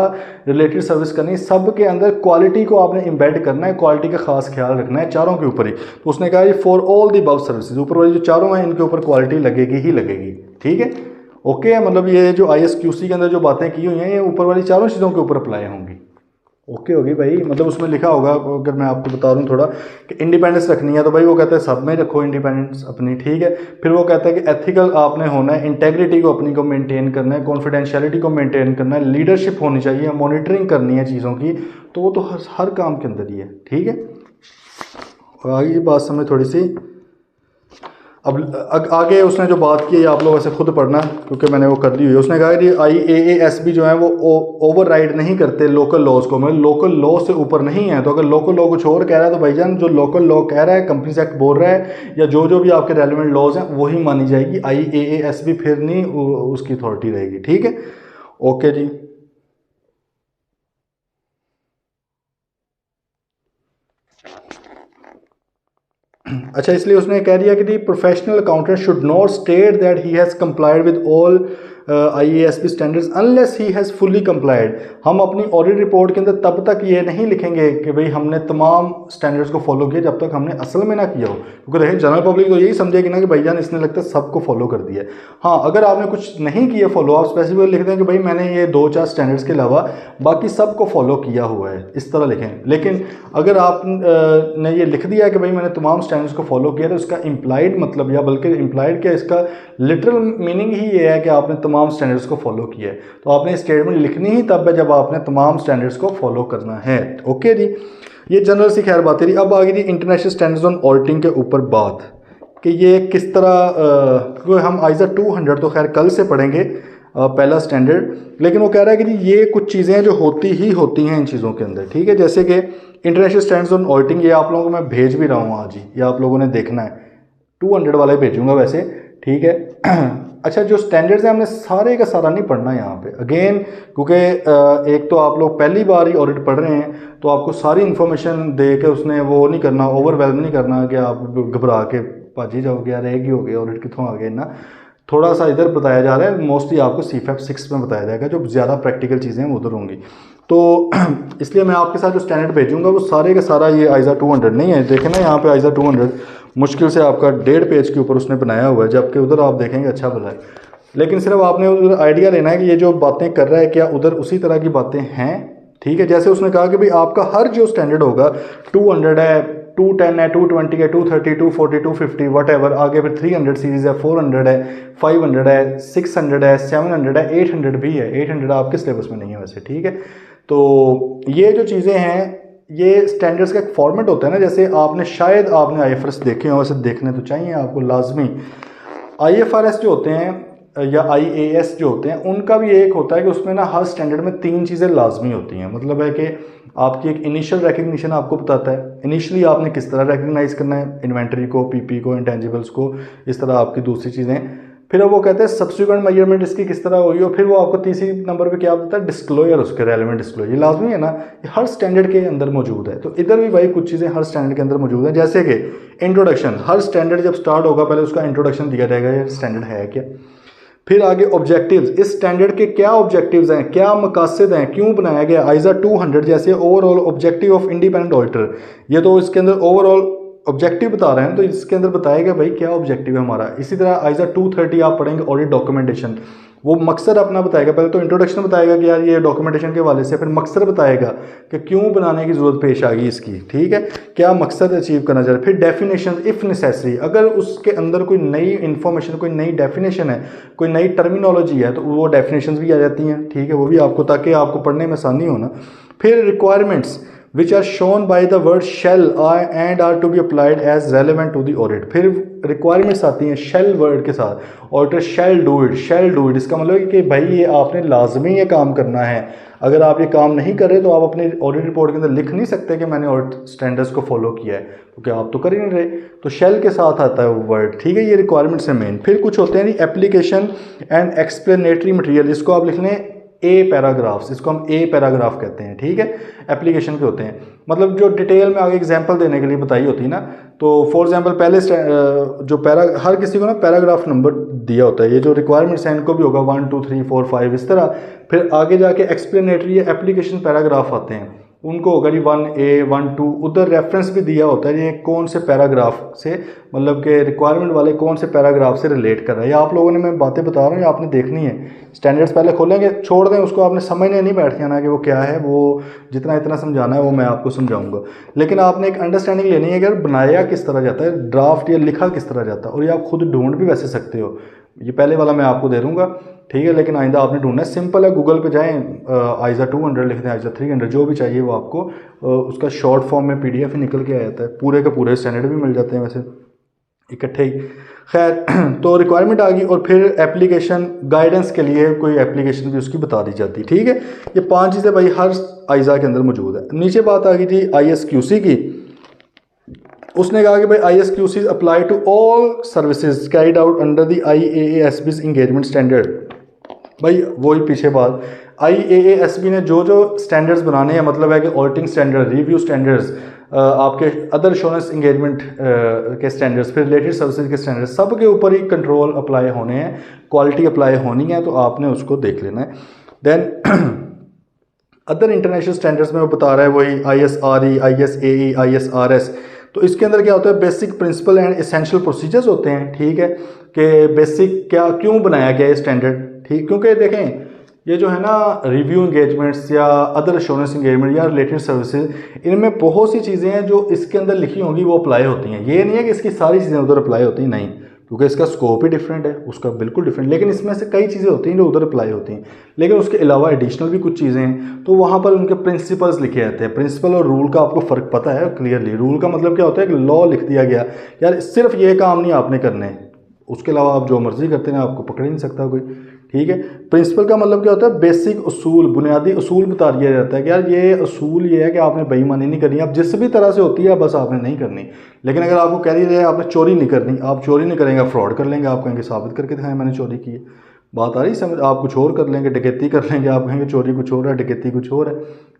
S1: रिलेटेड सर्विस करनी है, सब के अंदर क्वालिटी को आपने एम्बेड करना है, क्वालिटी का खास ख्याल रखना है चारों के ऊपर ही। तो उसने कहा for all the above services, ऊपर वाली जो चारों हैं इनके ऊपर क्वालिटी लगेगी ही लगेगी, ठीक है, ओके है। मतलब ये जो ISQC के अंदर जो बातें की हुई हैं ये ऊपर वाली चारों चीज़ों के ऊपर अप्लाई होंगी, ओके होगी भाई। मतलब उसमें लिखा होगा, अगर मैं आपको बता दूं थोड़ा, कि इंडिपेंडेंस रखनी है, तो भाई वो कहता है सब में रखो इंडिपेंडेंस अपनी, ठीक है। फिर वो कहता है कि एथिकल आपने होना है, इंटेग्रिटी को अपनी को मेंटेन करना है, कॉन्फिडेंशियलिटी को मेंटेन करना है, लीडरशिप होनी चाहिए, मॉनिटरिंग करनी है चीज़ों की, तो वो तो हर काम के अंदर ही है, ठीक है। और आगे ये बात समझ थोड़ी सी। अब आगे उसने जो बात की है आप लोग ऐसे खुद पढ़ना, क्योंकि मैंने वो कर ली हुई है। उसने कहा कि IAASB जो है वो ओवरराइड नहीं करते लोकल लॉज को, मतलब लोकल लॉ से ऊपर नहीं है। तो अगर लोकल लॉ कुछ और कह रहा है तो भाईजान जो लोकल लॉ कह रहा है, कंपनीज एक्ट बोल रहा है, या जो भी आपके रेलिवेंट लॉज हैं वही मानी जाएगी। IAASB फिर नहीं उसकी अथॉरिटी रहेगी, ठीक है, ओके जी। अच्छा, इसलिए उसने कह दिया कि the professional accountant should not state that he has complied with all IASB standards unless he has fully complied. हम अपनी ऑडिट रिपोर्ट के अंदर तब तक ये नहीं लिखेंगे कि भाई हमने तमाम स्टैंडर्ड्स को फॉलो किया, जब तक हमने असल में ना किया हो। क्योंकि देखिए जनरल पब्लिक तो यही समझेगी ना कि भाईजान इसने लगता है सबको फॉलो कर दिया है। हाँ, अगर आपने कुछ नहीं किया फॉलो, आप स्पेसिफिक लिख दें कि भाई मैंने ये 2-4 स्टैंडर्ड्स के अलावा बाकी सबको फॉलो किया हुआ है, इस तरह लिखें। लेकिन अगर आप ने ये लिख दिया कि भाई मैंने तमाम स्टैंडर्ड्स को फॉलो किया, तो इसका इम्प्लाइड मतलब, या बल्कि इम्प्लाइड क्या, इसका लिटरल मीनिंग ही ये है कि आपने तमाम स्टैंडर्ड्स को फॉलो किया है। तो आपने स्टेटमेंट लिखनी ही तब है जब आपने तमाम स्टैंडर्ड्स को फॉलो करना है, ओके जी। ये जनरल सी खैर बात है। अब आ गई थी इंटरनेशनल स्टैंडर्ड्स ऑन ऑडिटिंग के ऊपर बात, कि ये किस तरह, हम ISA 200 तो खैर कल से पढ़ेंगे, पहला स्टैंडर्ड। लेकिन वो कह रहा है कि जी ये कुछ चीज़ें हैं जो होती हैं इन चीज़ों के अंदर, ठीक है। जैसे कि इंटरनेशनल स्टैंडर्ड्स ऑन ऑडिटिंग, ये आप लोगों को मैं भेज भी रहा हूँ आज ही, ये आप लोगों ने देखना है, 200 वाले भेजूंगा वैसे, ठीक है। अच्छा, जो स्टैंडर्ड्स हैं हमने सारे का सारा नहीं पढ़ना यहाँ पे अगेन, क्योंकि एक तो आप लोग पहली बार ही ऑडिट पढ़ रहे हैं, तो आपको सारी इन्फॉर्मेशन दे के उसने वो नहीं करना, ओवरवेलम नहीं करना कि आप घबरा के भाजी जाओगे यार एक ही हो गया ऑडिट कितों आ गए ना। थोड़ा सा इधर बताया जा रहा है, मोस्टली आपको CFAP 6 में बताया जाएगा, जो ज़्यादा प्रैक्टिकल चीज़ें हैं उधर होंगी। तो इसलिए मैं आपके साथ जो स्टैंडर्ड भेजूंगा वो सारे का सारा ये आइज़ा 200 नहीं है। देखें ना यहाँ पे आइज़ा 200 मुश्किल से आपका 1.5 पेज के ऊपर उसने बनाया हुआ है, जबकि उधर आप देखेंगे अच्छा भला है। लेकिन सिर्फ आपने उधर आइडिया लेना है कि ये जो बातें कर रहा है क्या उधर उसी तरह की बातें हैं, ठीक है। जैसे उसने कहा कि भाई आपका हर जो स्टैंडर्ड होगा 200 है, 210 है, 220 है, 230, 240, 250 वट एवर, आगे फिर 300 सीरीज़ है, 400 है, 500 है, 600 है, 700 है, 800 भी है। 800 आपके सिलेबस में नहीं है वैसे, ठीक है। तो ये जो चीज़ें हैं, ये स्टैंडर्ड्स का एक फॉर्मेट होता है ना, जैसे आपने शायद आपने IFRS देखे हो, वैसे देखने तो चाहिए आपको लाजमी। IFRS जो होते हैं या IAS जो होते हैं, उनका भी एक होता है कि उसमें ना हर स्टैंडर्ड में 3 चीज़ें लाजमी होती हैं। मतलब है कि आपकी एक इनिशियल रिकग्निशन आपको बताता है, इनिशियली आपने किस तरह रिकग्नाइज करना है इन्वेंटरी को, PP को, इंटेंजिबल्स को, इस तरह आपकी दूसरी चीज़ें। फिर वो कहते हैं सब्सिक्वेंट मेजरमेंट इसकी किस तरह हुई, और फिर वो आपको तीसरी नंबर पे क्या बताता है, डिस्क्लोजर, उसके रेलेवेंट डिस्क्लोजर। ये लाजमी है ना, ये हर स्टैंडर्ड के अंदर मौजूद है। तो इधर भी भाई कुछ चीज़ें हर स्टैंडर्ड के अंदर मौजूद है, जैसे कि इंट्रोडक्शन। हर स्टैंडर्ड जब स्टार्ट होगा पहले उसका इंट्रोडक्शन दिया जाएगा, ये स्टैंडर्ड है क्या। फिर आगे ऑब्जेक्टिव्स, इस स्टैंडर्ड के क्या ऑब्जेक्टिव्स हैं, क्या मकासद हैं, क्यों बनाया गया। आइज़ा 200 जैसे overall objective of independent auditor, ये तो इसके अंदर ओवरऑल ऑब्जेक्टिव बता रहे हैं, तो इसके अंदर बताएगा भाई क्या ऑब्जेक्टिव है हमारा। इसी तरह आइज़ा 230 आप पढ़ेंगे ऑडिट डॉक्यूमेंटेशन, वो मकसद अपना बताएगा। पहले तो इंट्रोडक्शन बताएगा कि यार ये डॉक्यूमेंटेशन के हवाले से, फिर मकसद बताएगा कि क्यों बनाने की ज़रूरत पेश आ गई इसकी, ठीक है, क्या मकसद अचीव करना चाह रहे। फिर डेफिनेशन इफ़ नेसेसरी, अगर उसके अंदर कोई नई इन्फॉर्मेशन, कोई नई डेफिनेशन है, कोई नई टर्मिनोलॉजी है, तो वो डेफिनेशन भी आ जाती हैं, ठीक है, वो भी आपको, ताकि आपको पढ़ने में आसानी हो ना। फिर requirements which are shown by the word shall and are to be applied as relevant to the audit। फिर रिक्वायरमेंट्स आती हैं shall वर्ड के साथ, ऑडिटर shall do it। इसका मतलब है कि भाई ये आपने लाजमी ये काम करना है। अगर आप ये काम नहीं कर रहे तो आप अपनी ऑडिट रिपोर्ट के अंदर लिख नहीं सकते कि मैंने ऑडिट स्टैंडर्ड्स को फॉलो किया है, क्योंकि आप तो कर ही नहीं रहे। तो shall के साथ आता है वो वर्ड, ठीक है। ये रिक्वायरमेंट्स है मेन। फिर कुछ होते हैं एप्लीकेशन एंड एक्सप्लेनेटरी मटेरियल, इसको आप लिख लें A पैराग्राफ्स, इसको हम A पैराग्राफ कहते हैं, ठीक है। एप्लीकेशन के होते हैं, मतलब जो डिटेल में आगे एग्जांपल देने के लिए बताई होती है ना। तो फॉर एग्जांपल पहले जो हर किसी को ना पैराग्राफ नंबर दिया होता है, ये जो रिक्वायरमेंट्स हैं इनको भी होगा 1 2 3 4 5 इस तरह। फिर आगे जाके एक्सप्लेनेटरी एप्लीकेशन पैराग्राफ आते हैं, उनको होगा जी 1A 1 2, उधर रेफरेंस भी दिया होता है ये कौन से पैराग्राफ से, मतलब कि रिक्वायरमेंट वाले कौन से पैराग्राफ से रिलेट कर रहा है। ये आप लोगों ने, मैं बातें बता रहा हूँ, ये आपने देखनी है। स्टैंडर्ड्स पहले खोलेंगे, छोड़ दें उसको, आपने समझने नहीं बैठ जाना कि वो क्या है, वो जितना इतना समझाना है वो मैं आपको समझाऊंगा। लेकिन आपने एक अंडरस्टैंडिंग लेनी है कि बनाया किस तरह जाता है, ड्राफ्ट या लिखा किस तरह जाता है, और ये आप खुद ढूंढ भी वैसे सकते हो। ये पहले वाला मैं आपको दे दूँगा, ठीक है, लेकिन आइंदा आपने ढूंढना है। सिंपल है, गूगल पे जाएं, आइज़ा 200 लिख दें, आइज़ा 300, जो भी चाहिए वो आपको उसका शॉर्ट फॉर्म में PDF ही निकल के आ जाता है। पूरे के पूरे स्टैंडर्ड भी मिल जाते हैं वैसे इकट्ठे ही। खैर, तो रिक्वायरमेंट आ गई, और फिर एप्लीकेशन गाइडेंस के लिए कोई एप्लीकेशन भी उसकी बता दी जाती है, ठीक है। ये 5 चीज़ें भाई हर आइज़ा के अंदर मौजूद है। नीचे बात आ गई थी ISQC की। उसने कहा कि भाई ISQC apply to all services carried out under the IAASB engagement standard. भाई वही पीछे बात, IAASB ने जो जो स्टैंडर्ड्स बनाने हैं, मतलब है कि ऑडिटिंग स्टैंडर्ड, रिव्यू स्टैंडर्ड्स, आपके अदर एश्योरेंस इंगेजमेंट के स्टैंडर्ड्स, फिर रिलेटेड सर्विसेज के स्टैंडर्ड्स, सब के ऊपर ही कंट्रोल अप्लाई होने हैं, क्वालिटी अप्लाई होनी है, तो आपने उसको देख लेना है। देन अदर इंटरनेशनल स्टैंडर्ड्स में वो बता रहा है वही ISRE, ISAE, ISRS। तो इसके अंदर क्या होता है, basic principle and essential procedures होते हैं, ठीक है, कि बेसिक क्या क्यों बनाया गया है स्टैंडर्ड, ठीक। क्योंकि देखें ये जो है ना रिव्यू इंगेजमेंट्स या अदर एश्योरेंस इंगेजमेंट या रिलेटेड सर्विसेज, इनमें बहुत सी चीज़ें हैं जो इसके अंदर लिखी होंगी वो अप्लाई होती हैं। ये नहीं है कि इसकी सारी चीज़ें उधर अप्लाई होती हैं, नहीं, क्योंकि इसका स्कोप ही डिफरेंट है, उसका बिल्कुल डिफरेंट। लेकिन इसमें से कई चीज़ें होती हैं जो उधर अप्लाई होती हैं, लेकिन उसके अलावा एडिशनल भी कुछ चीज़ें हैं, तो वहाँ पर उनके प्रिंसिपल्स लिखे जाते हैं। प्रिंसिपल और रूल का आपको फ़र्क पता है क्लियरली। रूल का मतलब क्या होता है कि लॉ लिख दिया गया, यार सिर्फ ये काम नहीं आपने करने, उसके अलावा आप जो मर्जी करते हैं आपको पकड़ ही नहीं सकता कोई, ठीक है। प्रिंसिपल का मतलब क्या होता है, बेसिक उसूल, बुनियादी उसूल बता दिया जाता है कि यार ये उसूल ये है कि आपने बेईमानी नहीं करनी, अब जिस भी तरह से होती है बस आपने नहीं करनी। लेकिन अगर आपको कह रही है आपने चोरी नहीं करनी, आप चोरी नहीं करेंगे, आप फ्रॉड कर लेंगे, आप कहेंगे साबित करके दिखाएं मैंने चोरी की है। बात आ रही समझ, आप कुछ और कर लेंगे, डकैती कर लेंगे, आप कहेंगे चोरी कुछ और है डकैती कुछ और है,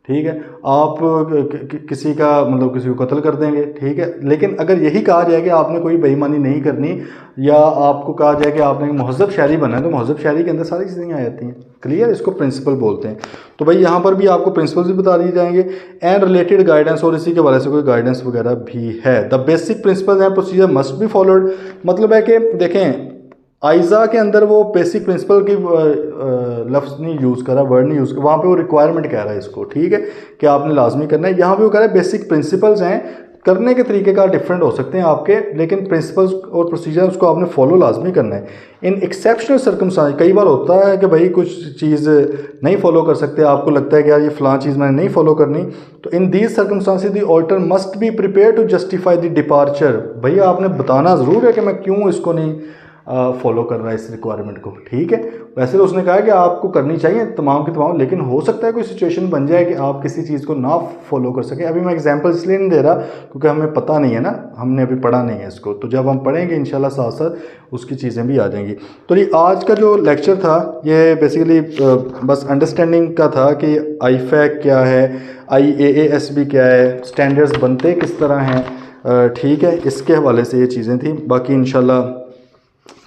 S1: ठीक है। आप किसी का मतलब किसी को कत्ल कर देंगे, ठीक है। लेकिन अगर यही कहा जाए कि आपने कोई बेईमानी नहीं करनी, या आपको कहा जाए कि आपने महज़ब शहरी बनना है, तो महज़ब शहरी के अंदर सारी चीज़ें आ जाती हैं। क्लियर, इसको प्रिंसिपल बोलते हैं। तो भाई यहाँ पर भी आपको प्रिंसिपल्स भी बता दिए जाएंगे एंड रिलेटेड गाइडेंस, और इसी के बारे से कोई गाइडेंस वगैरह भी है। The basic principles and procedure must be followed, मतलब है कि देखें आइज़ा के अंदर वो बेसिक प्रिंसिपल की लफ्ज़ नहीं यूज़ करा, वर्ड नहीं यूज़ करा, वहाँ पे वो रिक्वायरमेंट कह रहा है इसको, ठीक है, कि आपने लाजमी करना है। यहाँ पे वो कह रहा है बेसिक प्रिंसिपल्स हैं, करने के तरीके का डिफरेंट हो सकते हैं आपके, लेकिन प्रिंसिपल्स और प्रोसीजर उसको आपने फॉलो लाजमी करना है। इन एक्सेप्शनल सर्कमस्टांस, कई बार होता है कि भाई कुछ चीज़ नहीं फॉलो कर सकते, आपको लगता है कि यार ये फ़लाँ चीज़ मैंने नहीं फॉलो करनी, तो in these circumstances the auditor must be prepare to justify the departure. भैया आपने बताना ज़रूर है कि मैं क्यों इसको नहीं फॉलो कर रहा है इस रिक्वायरमेंट को, ठीक है। वैसे तो उसने कहा कि आपको करनी चाहिए तमाम की तमाम, लेकिन हो सकता है कोई सिचुएशन बन जाए कि आप किसी चीज़ को ना फॉलो कर सकें। अभी मैं एग्जांपल इसलिए नहीं दे रहा क्योंकि हमें पता नहीं है ना, हमने अभी पढ़ा नहीं है इसको, तो जब हम पढ़ेंगे इंशाल्लाह साथ साथ उसकी चीज़ें भी आ जाएंगी। तो ये आज का जो लेक्चर था ये बेसिकली बस अंडरस्टैंडिंग का था कि IFAC क्या है, IAASB क्या है, स्टैंडर्ड्स बनते किस तरह हैं, ठीक है, इसके हवाले से ये चीज़ें थी। बाकी इंशाल्लाह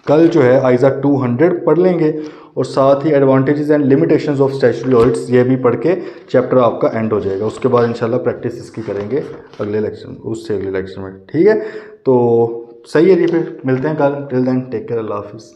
S1: कल जो है आइज़ा 200 पढ़ लेंगे, और साथ ही advantages and limitations of statutory audits ये भी पढ़ के चैप्टर आपका एंड हो जाएगा। उसके बाद इंशाल्लाह प्रैक्टिस इसकी करेंगे अगले लेक्चर, उससे अगले लेक्चर में, ठीक है। तो सही है जी, फिर मिलते हैं कल। टिल देन टेक केयर, अल्लाह हाफिज़।